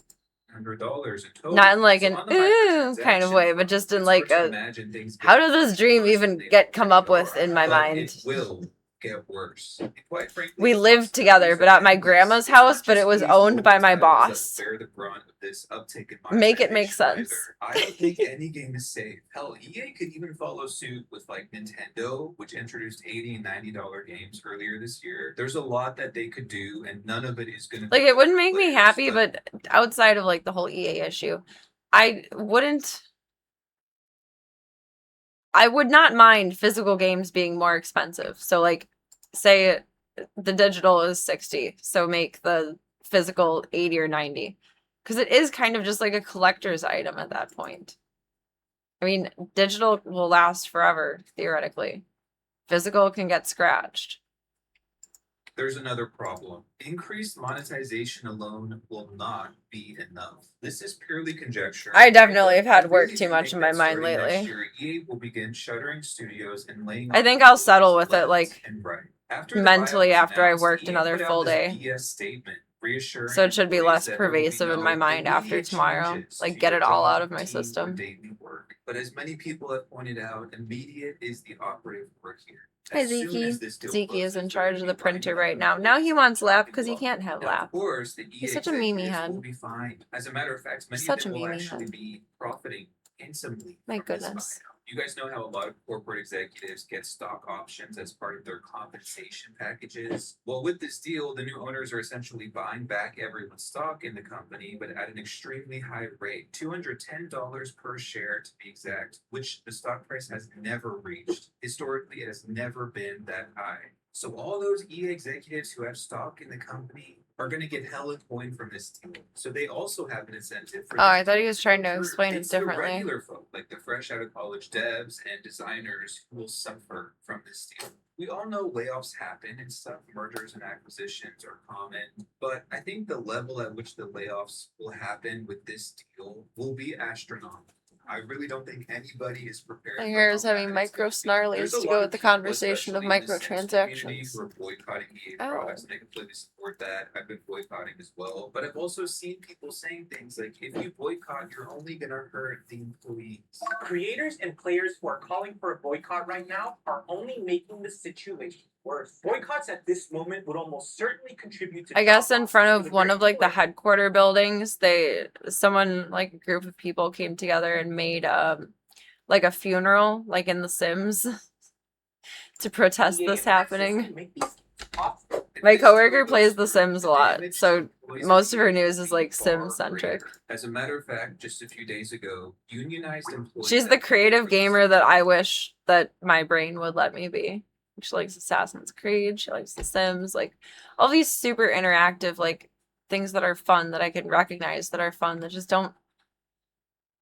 $100 in total. Not in like So an on the ooh kind of way, microtransaction but just in it's like hard to a imagine things how getting did this dream worse even than they get come up already with are. in my But mind? it will get worse. And quite frankly, We the lived together, but at my possibilities grandma's are endless. house, It's but not it was just these owned by my global titles boss. that bear the brunt of this uptick in Make it make monetization sense. either. I don't think any game is safe. Hell, EA could even follow suit with like Nintendo, which introduced $80 and $90 games earlier this year. There's a lot that they could do, and none of it is going to Like it wouldn't make me players, happy, but outside of like the whole EA issue, I would not mind physical games being more expensive. So like say the digital is 60, so make the physical 80 or 90. Because it is kind of just like a collector's item at that point. I mean, digital will last forever, theoretically. Physical can get scratched. There's another problem. Increased monetization alone will not be enough. This is purely conjecture. I definitely have had I work really too do much think in my that mind starting next lately. year, EA will begin shuttering studios and laying I off think I'll employees settle with it, left like, and right. After the mentally buyout was after I announced, worked EA another put out full this day. BS statement reassuring So it should be employees less that there will be pervasive in no my mind after immediate tomorrow. changes Like, to get your it all job out of my routine or system. daily work. But as many people have pointed out, immediate is the operative word here. Hi, As soon Zeke. as this deal Zeke is closes, in there charge will of be the printer lining up right now. Now he wants lap because he employees. can't have Now, lap. of course, the He's EA such a Mimi executives head. will be fined. As a matter of fact, many Such of them a will Mimi actually head. be profiting handsomely My from this goodness. buyout. You guys know how a lot of corporate executives get stock options as part of their compensation packages? Well, with this deal, the new owners are essentially buying back everyone's stock in the company, but at an extremely high rate, $210 per share to be exact, which the stock price has never reached. Historically, it has never been that high. So all those EA executives who have stock in the company are going to get hella coin from this deal. So they also have an incentive for Oh, this I thought he deal was to trying go to through. explain it It's the differently. regular folk, like the fresh out of college devs and designers who will suffer from this deal. We all know layoffs happen and stuff, mergers and acquisitions are common, but I think the level at which the layoffs will happen with this deal will be astronomical. I really don't think anybody is prepared. My for hair how is having bad it's gonna micro be. snarlies There's a to lot go of with the people, conversation of especially in the Sims community, microtransactions. who are boycotting EA Oh. products, and I completely support that. I've been boycotting as well, but I've also seen people saying things like, if you boycott, you're only gonna hurt the employees. Creators and players who are calling for a boycott right now are only making the situation worse. Boycotts at this moment would almost certainly contribute to. I guess in front for of the one great of like the employees. headquarter buildings, someone like a group of people came together and made like a funeral, like in The Sims, to protest EA this and Access happening. can make these possible. My coworker plays The Sims a lot, so most of her news is like Sim centric. As a matter of fact, just a few days ago, unionized employees. She's the creative gamer that I wish that my brain would let me be. She likes Assassin's Creed, she likes The Sims, like all these super interactive like things that are fun that I can recognize that are fun that just don't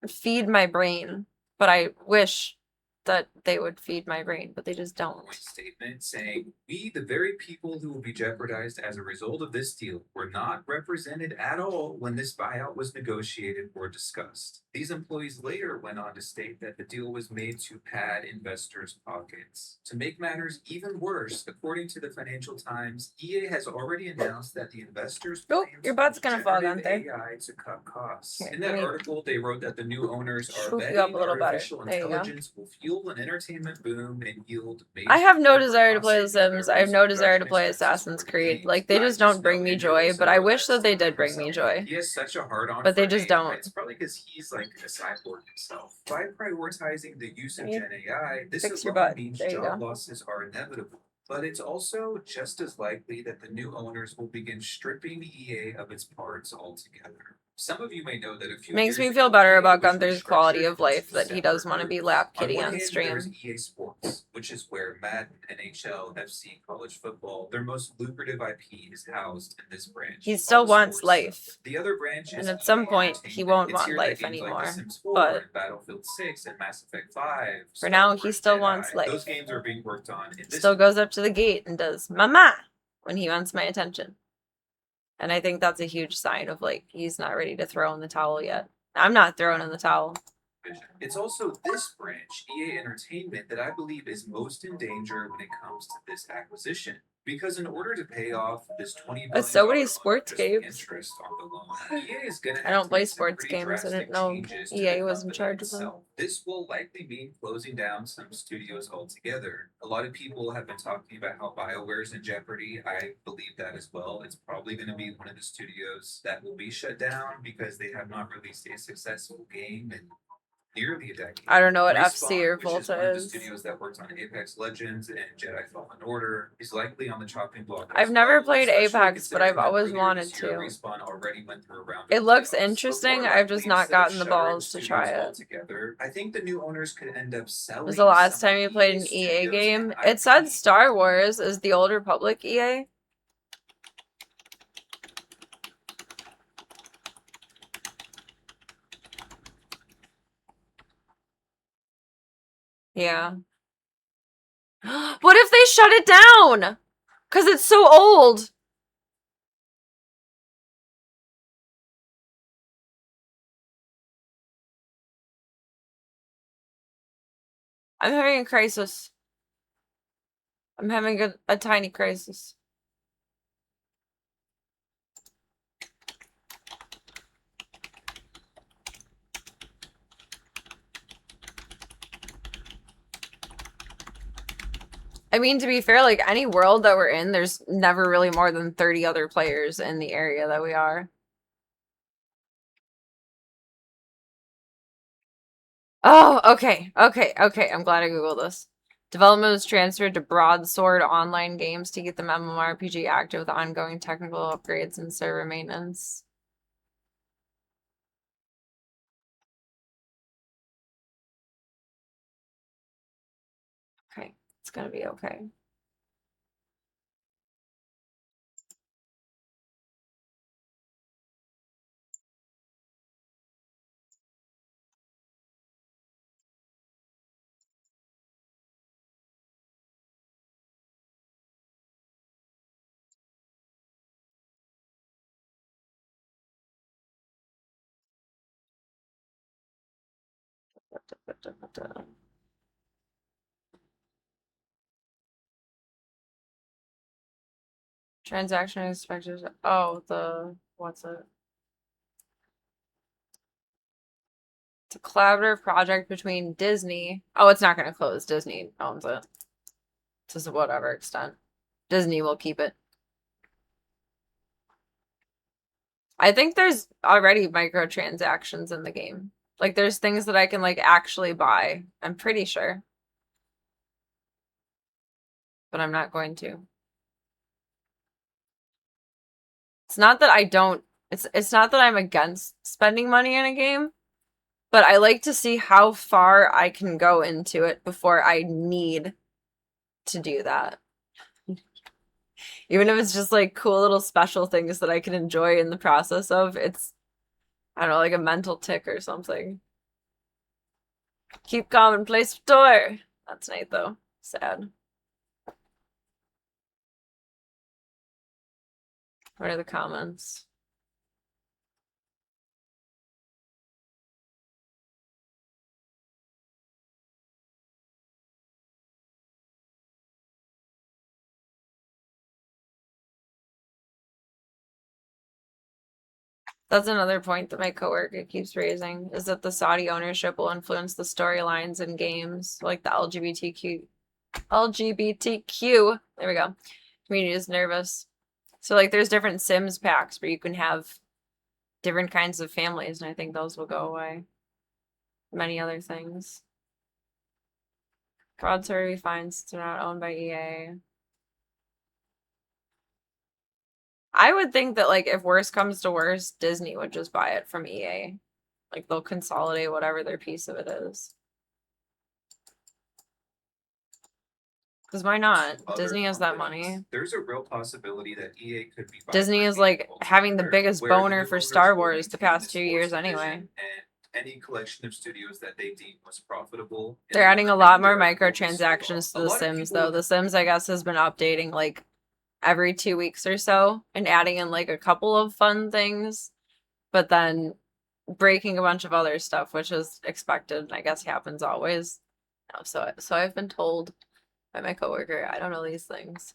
feed my brain. But I wish that they would feed my brain, but they just don't. Statement saying, "We, the very people who will be jeopardized as a result of this deal, were not represented at all when this buyout was negotiated or discussed." These employees later went on to state that the deal was made to pad investors' pockets. To make matters even worse, according to the Financial Times, EA has already announced that the investors Oh, plan your to butt's use gonna fall, generative Gunther. AI to cut costs. Here, In that let me article, they wrote that the new owners are swoop you betting up a little better. artificial There you go. intelligence will fuel an entertainment boom and yield major I have no corporate desire to cost play The savings Sims. by I have no reducing desire to production play expenses Assassin's for Creed. games. Like, they I just just don't know bring me Andrew joy, also but I wish has that they did told bring me himself that joy. he has such a hard on But they for just AI. don't. It's probably because he's like a cyborg himself. By prioritizing the use of Can you Gen AI, this fix your alone butt? means There you job go. losses are inevitable. But it's also just as likely that the new owners will begin stripping EA of its parts altogether. Some of you may know that a few Makes years me feel ago, better EA about was Gunther's quality restructured of life into that he does separate want to be groups. lap On kitty one on hand, stream. there's EA Sports, which is where Madden, NHL, FC, college football, their most lucrative IP is housed in this branch. He All still the wants sports life. stuff. The other branch And is at some EA point, he Entertainment. won't It's want here life that games like anymore. The Sims 4 But and Battlefield 6 and Mass Effect 5. for Star now, he Wars still Jedi, wants life. those games are being worked on in this Still goes up to the gate and does mama when he wants my attention. And I think that's a huge sign of like he's not ready to throw in the towel yet. I'm not throwing in the towel. division. It's also this branch, EA Entertainment, that I believe is most in danger when it comes to this acquisition. Because in order to pay off this $20 billion So many loan, sports just the games. interest on the loan, EA is gonna I have don't to play make some sports pretty games. I drastic didn't know changes to EA the was in company charge of them. itself. This will likely mean closing down some studios altogether. A lot of people have been talking about how BioWare is in jeopardy. I believe that as well. It's probably going to be one of the studios that will be shut down because they have not released a successful game in nearly a decade. I don't know what Respawn, FC or which is Volta one of the is. studios that worked on Apex Legends and Jedi Fallen Order, is likely on the chopping block. I've as never well, played especially Apex, but considering I've that always earlier wanted this year, to. Respawn already went through a round of It looks layoffs. interesting. Before I've just that not instead of gotten the shuttering balls to studios try it. altogether, I think the new owners could end up selling. Was the last some time of you played an EA's EA studios game? and It said IP. Star Wars. Is the Old Republic EA? Yeah. What if they shut it down? Because it's so old. I'm having a crisis. I'm having a tiny crisis. I mean, to be fair, like any world that we're in, there's never really more than 30 other players in the area that we are. Oh, okay. I'm glad I Googled this. Development was transferred to Broadsword Online Games to get the MMORPG active with ongoing technical upgrades and server maintenance. Okay, it's gonna be okay. Transaction expected. Oh, what's it? It's a collaborative project between Disney. Oh, it's not going to close. Disney owns it. To whatever extent. Disney will keep it. I think there's already microtransactions in the game. Like, there's things that I can, like, actually buy. I'm pretty sure. But I'm not going to. It's not that I don't... It's not that I'm against spending money in a game. But I like to see how far I can go into it before I need to do that. Even if it's just like cool little special things that I can enjoy in the process of, it's, I don't know, like a mental tick or something. Keep calm and play store. That's night though. Sad. What are the comments? That's another point that my coworker keeps raising, is that the Saudi ownership will influence the storylines in games, like the LGBTQ, there we go, community is nervous. So like there's different Sims packs where you can have different kinds of families, and I think those will go away. Many other things. Fraud survey fines since they're not owned by EA. I would think that, like, if worse comes to worse, Disney would just buy it from EA. Like, they'll consolidate whatever their piece of it is. Because why not? Other Disney has that companies, money. There's a real possibility that EA could be Disney is, like, having the biggest boner for Star Wars the past 2 years anyway. And any collection of studios that they deem was profitable. They're adding a lot more microtransactions to The Sims, though. The Sims, I guess, has been updating, like, every 2 weeks or so and adding in, like, a couple of fun things, but then breaking a bunch of other stuff, which is expected, I guess happens always. So I've been told by my coworker. I don't know these things.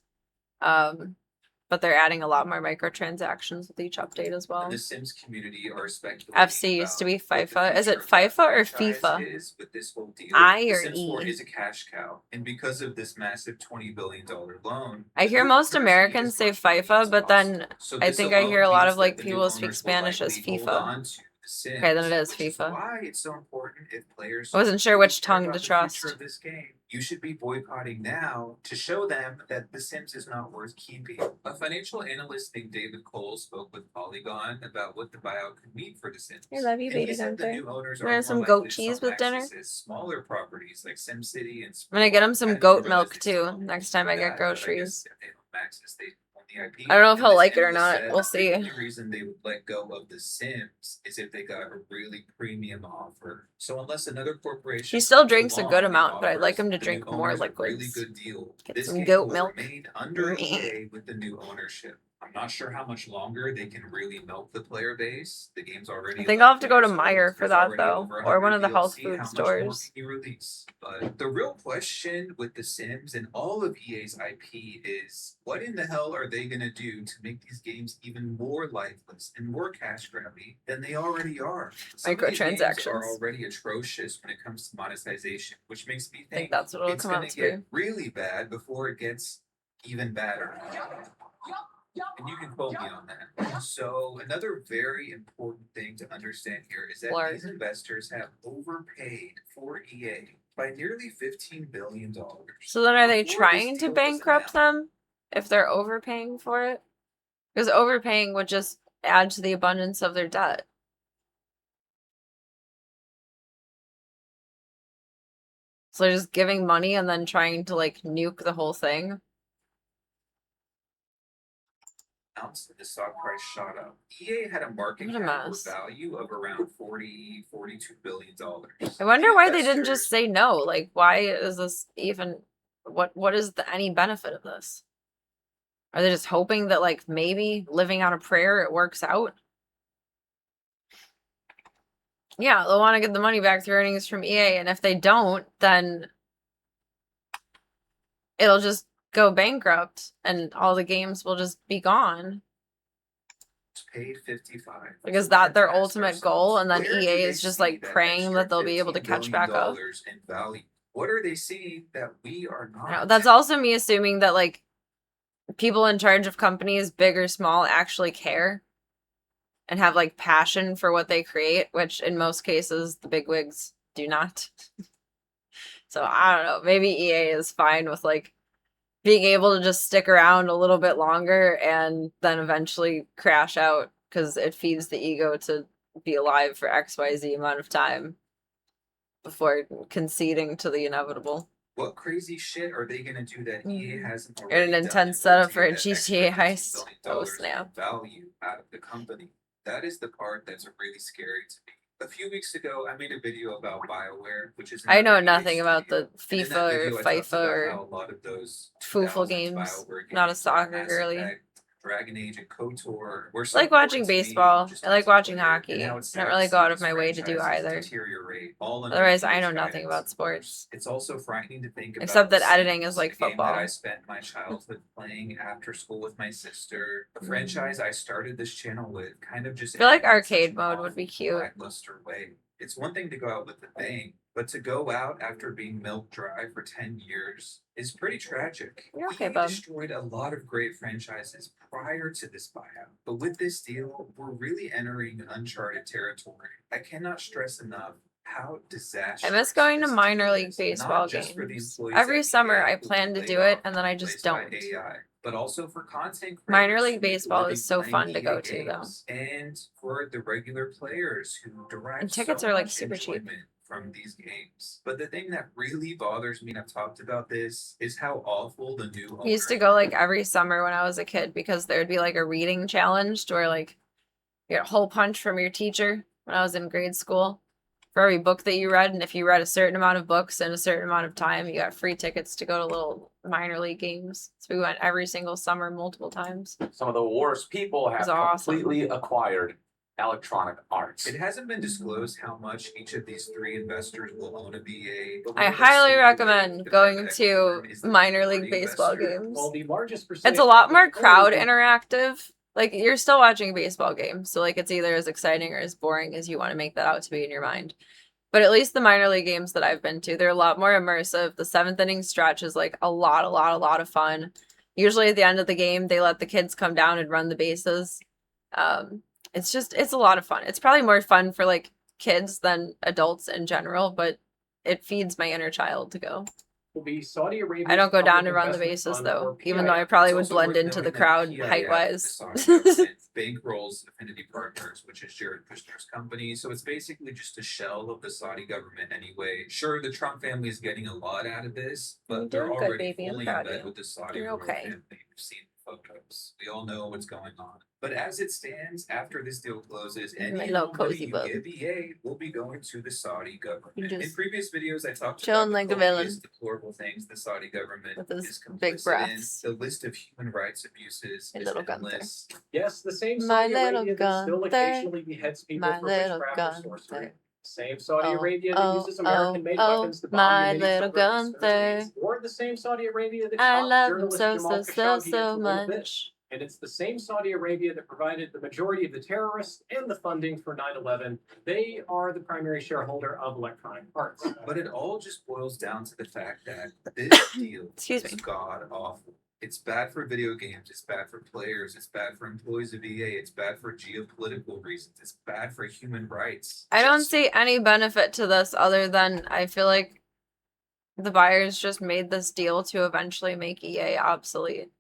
But they're adding a lot more microtransactions with each update as well. The Sims community are speculating. FC used to be FIFA. Is it FIFA or FIFA? Is with this whole deal. I or The Sims 4 E? is a cash cow, and because of this massive $20 billion loan, I hear most Americans say FIFA, but then so I this think I alone hear a lot means of, like, that the new people who speak owners will Spanish as likely hold FIFA. on to the Sims, Okay, then it is which FIFA. why it's so important if players I wasn't sure which care tongue about to the trust. future of this game. You should be boycotting now to show them that The Sims is not worth keeping. A financial analyst named David Cole spoke with Polygon about what the buyout could mean for The Sims. I love you, And baby he said the Gunther. new owners You are want more some likely goat to cheese with dinner? self-access smaller properties like SimCity and I'm gonna get him some I didn't goat realize milk they too still next time I that, get but I groceries. guess if they don't access, they own the IP. I don't know if And he'll this like it or analyst not. said We'll see. The only reason they would let go of The Sims is if they got a really premium offer. So unless another corporation He still comes drinks a good along and amount, but I'd like offers him to the drink new more owners a really liquids. good deal, Get this some game goat will milk. remain under Meh. EA with the new ownership. I'm not sure how much longer they can really milk the player base. The game's already. I think I'll have to go to 11 years Meijer old. for There's that already though, over or one of the 100 health DLC. food How much more stores. can you release? But the real question with The Sims and all of EA's IP is, what in the hell are they gonna do to make these games even more lifeless and more cash grabby than they already are? Some of these games Microtransactions. are already atrocious when it comes to monetization, which makes me I think think that's what it'll it's come gonna out to get be. really bad before it gets even badder. And you can quote me on that. So another very important thing to understand here is that Lark. these investors have overpaid for EA by nearly $15 billion. So then are they before trying this to deal was bankrupt announced. them if they're overpaying for it? Because overpaying would just add to the abundance of their debt. So they're just giving money and then trying to, like, nuke the whole thing. Announced and the stock price shot up. EA had a market What a cap or mess. value of around $42 billion. I wonder The why they didn't just investors- say no. Like, why is this even? What is any benefit of this? Are they just hoping that, like, maybe living on a prayer it works out? Yeah, they'll want to get the money back through earnings from EA, and if they don't, then it'll just go bankrupt, and all the games will just be gone. paid 55. Like, is So that their we have to ask ultimate goal? And then where do EA they is just, see like, that praying extra that they'll be able to $15 catch back up. billion in value? What are they seeing that we are I know, not? that's also me assuming that, like, people in charge of companies, big or small, actually care and have, like, passion for what they create, which in most cases the bigwigs do not. So I don't know, maybe EA is fine with, like, being able to just stick around a little bit longer and then eventually crash out because it feeds the ego to be alive for XYZ amount of time before conceding to the inevitable. What crazy shit are they gonna do that EA hasn't And already an done intense in order setup to for a get that extra GTA $15 heist. billion Oh, in snap. value out of the company? That is the part that's really scary to me. A few weeks ago, I made a video about BioWare, which is I know another EA nothing about studio. the And in that FIFA or video, I talked FIFA about or how a lot of those foofle 2000s games. BioWare Not a games, like soccer Mass girly. Effect, Dragon Age, and KOTOR, were I so like watching important to me, baseball. just I like as a watching player, hockey. and I how don't it's sad really to go see out of these my way to do franchises either. deteriorate all under Otherwise, I EA's know nothing guidance, about of sports. course. It's also frightening to think about Except that The editing is Sims, like a game that I football. spent my childhood playing after school with my sister. A franchise I started this channel with, kind of just I feel like ended in such arcade an mode would be awful, cute. lackluster way. It's one thing to go out with a bang, but to go out after being milked dry for 10 years is pretty tragic. You're okay, EA bub. destroyed a lot of great franchises prior to this buyout, but with this deal, we're really entering uncharted territory. I cannot stress enough how disastrous. I miss going to this minor deal league is, baseball not just for the games. employees Every at summer EA I who plan to laid do it off and then I or just replaced by don't. AI, but also for content creators Minor league who make a baseball living is so playing fun to EA go to, though. games, and for the regular players who derive And tickets so are like much super cheap. enjoyment from these games. But the thing that really bothers me, and I've talked about this, is how awful the new I used to owner go like every summer when I was a kid because there'd be like a reading challenge where like you get a hole punch from your teacher when I was in grade school for every book that you read. And if you read a certain amount of books in a certain amount of time, you got free tickets to go to little minor league games. So we went every single summer multiple times. Some of the worst people was have awesome. completely acquired Electronic Arts. It hasn't been disclosed how much each of these three investors will own of EA. but we I know that highly Super recommend League, going the private to equity firm, is the minor league majority baseball investor. games. Well, the largest percentage It's a lot of the more total crowd is- interactive. Like you're still watching a baseball game, so like it's either as exciting or as boring as you want to make that out to be in your mind. But at least the minor league games that I've been to, they're a lot more immersive. The seventh inning stretch is like a lot of fun. Usually at the end of the game, they let the kids come down and run the bases. It's a lot of fun. It's probably more fun for like kids than adults in general, but it feeds my inner child to go. will be Saudi Arabia. I don't go down to run the bases though, even though I It's probably would also blend worth into the noting that crowd PIF, height the wise. Saudi government, bankrolls Affinity Partners, which is Jared Kushner's company. So it's basically just a shell of the Saudi government anyway. Sure, the Trump family is getting a lot out of this, You're but they're doing good, already baby. I'm fully in proud of bed you. with the Saudi You're royal okay. family. We've seen photos. We all know what's going on. But as it stands, after this deal closes, My any little money cozy you bub. give EA will be going to the Saudi government. You In just previous videos, I talked chilling about like the a villain. copious, deplorable things the Saudi government With his is big complicit breaths. in. The list of human rights abuses My is little Gunther. endless. Yes, the same My Saudi little Arabia that still Gunther. occasionally beheads people My for little witchcraft or sorcery. Gunther. Same Saudi Oh, Arabia that oh, uses American-made oh, weapons to oh, bomb my Yemeni little children Gunther. in surgeries, or the same Saudi Arabia that I shot love him journalist so, Jamal so, Khashoggi so, so in Florida. much. And it's the same Saudi Arabia that provided the majority of the terrorists and the funding for 9/11. They are the primary shareholder of Electronic Arts. But it all just boils down to the fact that this deal Excuse is me. god awful. It's bad for video games, it's bad for players, it's bad for employees of EA, it's bad for geopolitical reasons, it's bad for human rights. I don't see any benefit to this other than I feel like the buyers just made this deal to eventually make EA obsolete.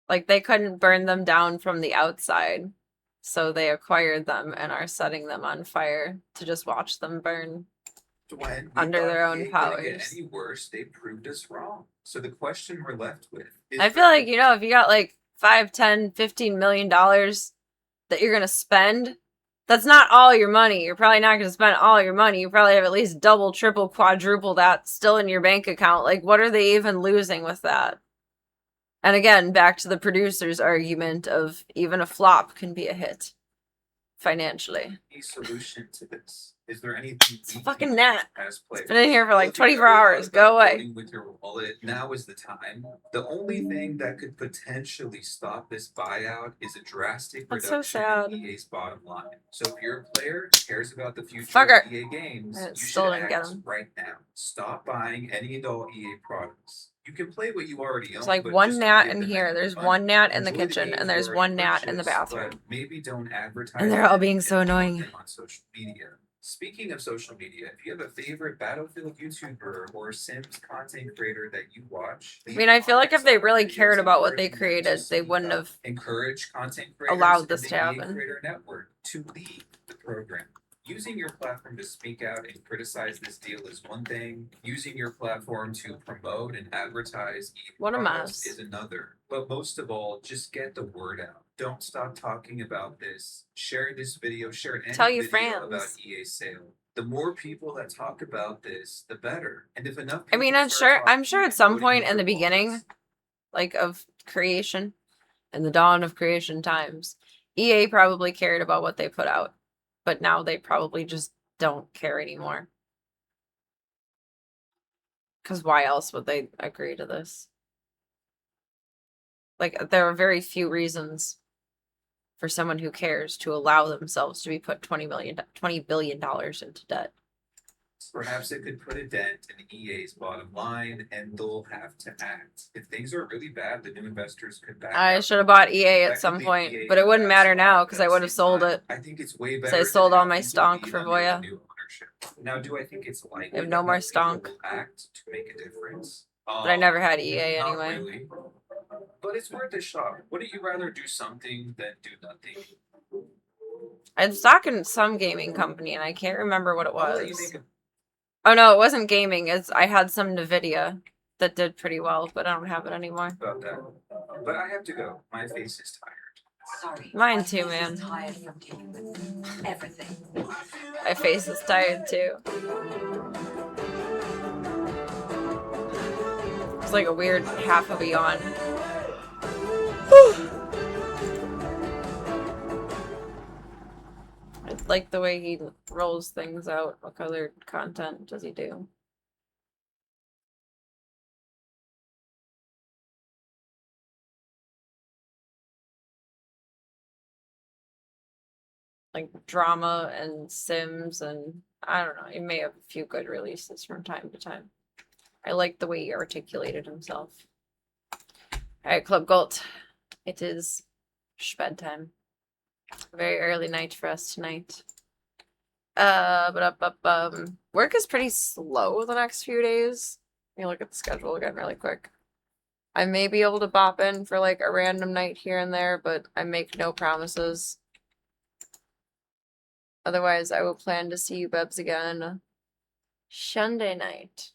Like they couldn't burn them down from the outside, so they acquired them and are setting them on fire to just watch them burn. When we Under thought their own EA couldn't get powers. any worse, they proved us wrong. So the question we're left with is I feel like, you know, if you got like 5, 10, 15 million dollars that you're gonna spend, that's not all your money. You're probably not gonna spend all your money. You probably have at least double, triple, quadruple that still in your bank account. Like, what are they even losing with that? And again, back to the producer's argument of even a flop can be a hit financially. any solution to this? Is there anything It's a we fucking can gnat. do as players? Been in here for Well, like if you've 24 ever thought hours. about Go away. voting with your wallet, now is the time. The only thing that could potentially stop this buyout is a drastic That's so reduction sad. in EA's bottom line. So if you're a player who cares about the future Fucker. of EA games, I you still should didn't get act 'em. right now. Stop buying any and all EA products. You can play what you already own. There's like but one just gnat give in them here. any There's money. one gnat in the Enjoy the kitchen, games and you there's already one gnat in the purchased, bathroom. but maybe don't advertise. And they're all them being and so promote annoying. them on social media. Speaking of social media, if you have a favorite Battlefield YouTuber or Sims content creator that you watch, I mean, I feel like if they really videos cared about what they encouraging them to created, they speak wouldn't up. have Encourage content creators allowed in this the to EA happen. Creator Network to lead the program. using your platform to speak out and criticize this deal is one thing. Using your platform to promote and advertise What a products mess. is another. But most of all, just get the word out. Don't stop talking about this. Share this video. Share any Tell your video about friends. EA sale. The more people that talk about this, the better. And if enough I mean, people I'm start sure talking at and some voting point with in the their beginning, wallets, like of creation, in the dawn of creation times, EA probably cared about what they put out. But now they probably just don't care anymore. Because why else would they agree to this? Like, there are very few reasons for someone who cares to allow themselves to be put $20 billion into debt. perhaps it could put a dent in EA's bottom line, and they'll have to act. If things are really bad, the new investors could back I out. should have bought EA That at some could leave point, EA but it in a wouldn't bad matter spot, now but because at I the would have same sold time, it. I think it's way So better I than sold all how my things would stonk be for under the Voya. new ownership. Now, do I think it's likely I have that no more more people stonk. will act to make a difference? But I never had EA Not anyway. really. But it's worth a shot. Wouldn't you rather do something than do nothing? I had stock in some gaming company and I can't remember what it I'll let you was. think Oh no, it wasn't gaming. I had some NVIDIA that did pretty well, but I don't have it anymore. about that. But I have to go. My face is tired. Sorry. Mine my too, face man. is tired from dealing with everything. My face is tired too. It's like a weird half of a yawn. I like the way he rolls things out. What other content does he do? Like drama and Sims, and I don't know. He may have a few good releases from time to time. I like the way he articulated himself. Alright, Club Gold. It is bedtime. Very early night for us tonight. Work is pretty slow the next few days. Let me look at the schedule again really quick. I may be able to bop in for like a random night here and there, but I make no promises. Otherwise, I will plan to see you Bebs again Sunday night.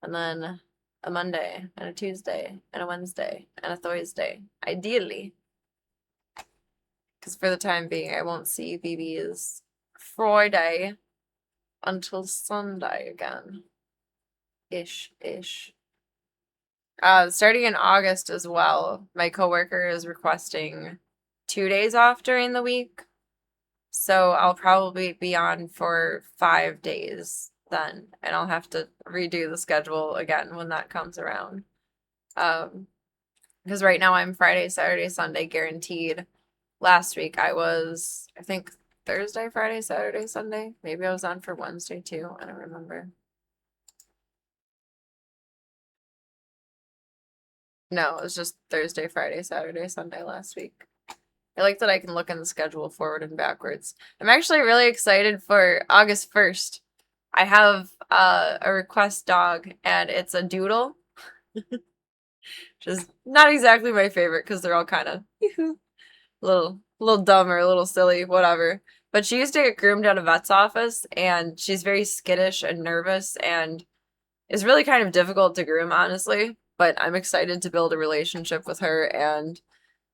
And then a Monday, and a Tuesday, and a Wednesday, and a Thursday. Ideally. Because for the time being, I won't see BB's Friday until Sunday again. Ish. Starting in August as well, my coworker is requesting 2 days off during the week. So I'll probably be on for 5 days then, and I'll have to redo the schedule again when that comes around. Because right now I'm Friday, Saturday, Sunday guaranteed. Last week I was, I think, Thursday, Friday, Saturday, Sunday. Maybe I was on for Wednesday too. I don't remember. No, it was just Thursday, Friday, Saturday, Sunday last week. I like that I can look in the schedule forward and backwards. I'm actually really excited for August 1st. I have a request dog, and it's a doodle. Which is not exactly my favorite because they're all kind of little dumb or a little silly, whatever. But she used to get groomed at a vet's office, and she's very skittish and nervous, and is really kind of difficult to groom, honestly. But I'm excited to build a relationship with her and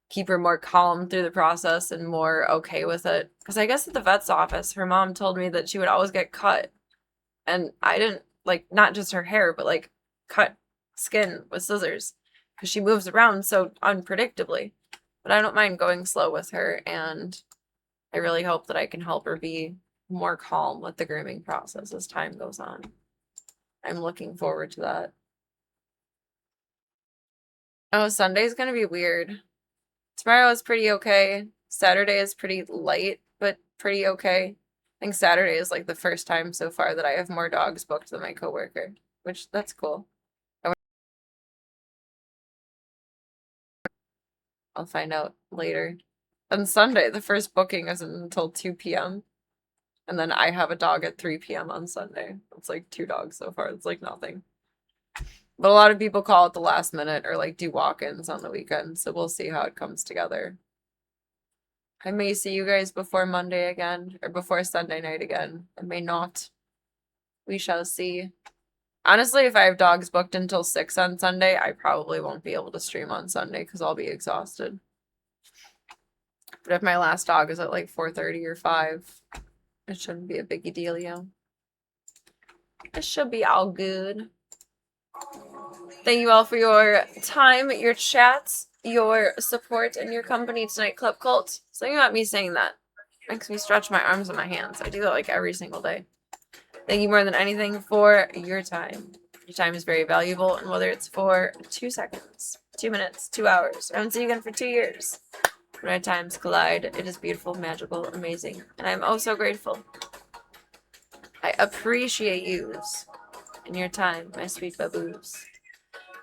keep her more calm through the process and more okay with it. Because I guess at the vet's office, her mom told me that she would always get cut. And I didn't, like, not just her hair, but, like, cut skin with scissors. Because she moves around so unpredictably. But I don't mind going slow with her, and I really hope that I can help her be more calm with the grooming process as time goes on. I'm looking forward to that. Oh, Sunday's gonna be weird. Tomorrow is pretty okay. Saturday is pretty light, but pretty okay. I think Saturday is like the first time so far that I have more dogs booked than my coworker, which that's cool. I'll find out later. On Sunday, the first booking isn't until 2 p.m. And then I have a dog at 3 p.m. on Sunday. It's like 2 dogs so far. It's like nothing. But a lot of people call at the last minute or like do walk-ins on the weekend. So we'll see how it comes together. I may see you guys before Monday again, or before Sunday night again. I may not. We shall see. Honestly, if I have dogs booked until 6 on Sunday, I probably won't be able to stream on Sunday because I'll be exhausted. But if my last dog is at like 4:30 or 5, it shouldn't be a biggie dealio. It should be all good. Thank you all for your time, your chats, your support, and your company tonight, Club Cult. Something about me saying that makes me stretch my arms and my hands. I do that like every single day. Thank you more than anything for your time. Your time is very valuable, and whether it's for 2 seconds, 2 minutes, 2 hours, I haven't seen you again for 2 years. When our times collide, it is beautiful, magical, amazing, and I'm oh so grateful. I appreciate yous and your time, my sweet baboos.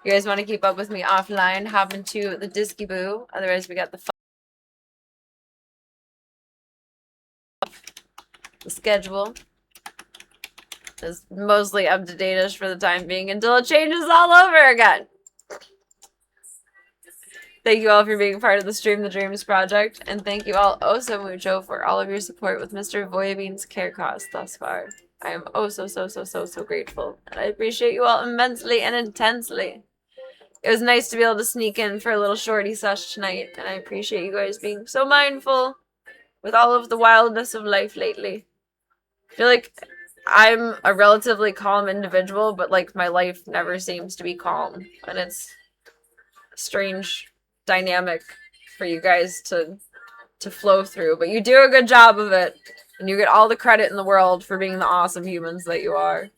You guys want to keep up with me offline, hop into the Disky Boo. Otherwise, we got the schedule. Is mostly up to date-ish for the time being until it changes all over again. Thank you all for being part of the Stream the Dreams project, and thank you all oh so mucho for all of your support with Mr. Voya Bean's care cost thus far. I am oh so grateful, and I appreciate you all immensely and intensely. It was nice to be able to sneak in for a little shorty sesh tonight, and I appreciate you guys being so mindful with all of the wildness of life lately. I feel like I'm a relatively calm individual, but like my life never seems to be calm, and it's a strange dynamic for you guys to flow through, but you do a good job of it, and you get all the credit in the world for being the awesome humans that you are.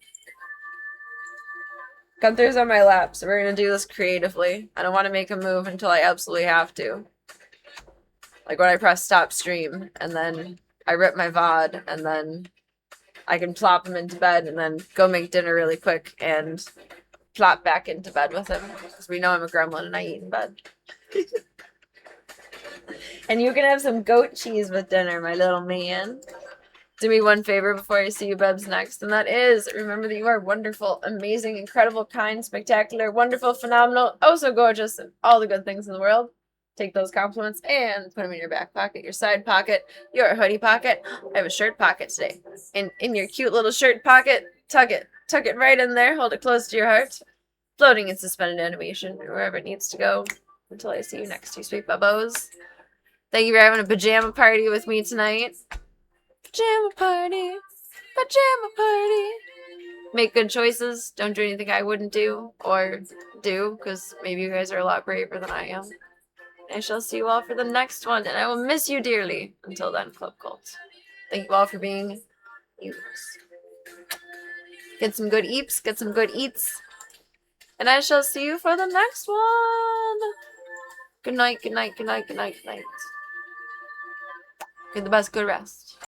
Gunther's on my lap, so we're gonna do this creatively. I don't want to make a move until I absolutely have to. Like when I press stop stream, and then I rip my VOD, and then I can plop him into bed, and then go make dinner really quick, and plop back into bed with him. Because we know I'm a gremlin, and I eat in bed. And you can have some goat cheese with dinner, my little man. Do me one favor before I see you bubs next, and that is, remember that you are wonderful, amazing, incredible, kind, spectacular, wonderful, phenomenal, oh so gorgeous, and all the good things in the world. Take those compliments and put them in your back pocket, your side pocket, your hoodie pocket. I have a shirt pocket today. And in your cute little shirt pocket, tuck it right in there, hold it close to your heart, floating in suspended animation, wherever it needs to go, until I see you next, you sweet bubbos. Thank you for having a pajama party with me tonight. Pajama party. Pajama party. Make good choices. Don't do anything I wouldn't do or do, because maybe you guys are a lot braver than I am. I shall see you all for the next one, and I will miss you dearly. Until then, Club Cult. Thank you all for being yous. Get some good eeps, get some good eats. And I shall see you for the next one. Good night, good night, good night, good night, good night. Get the best good rest.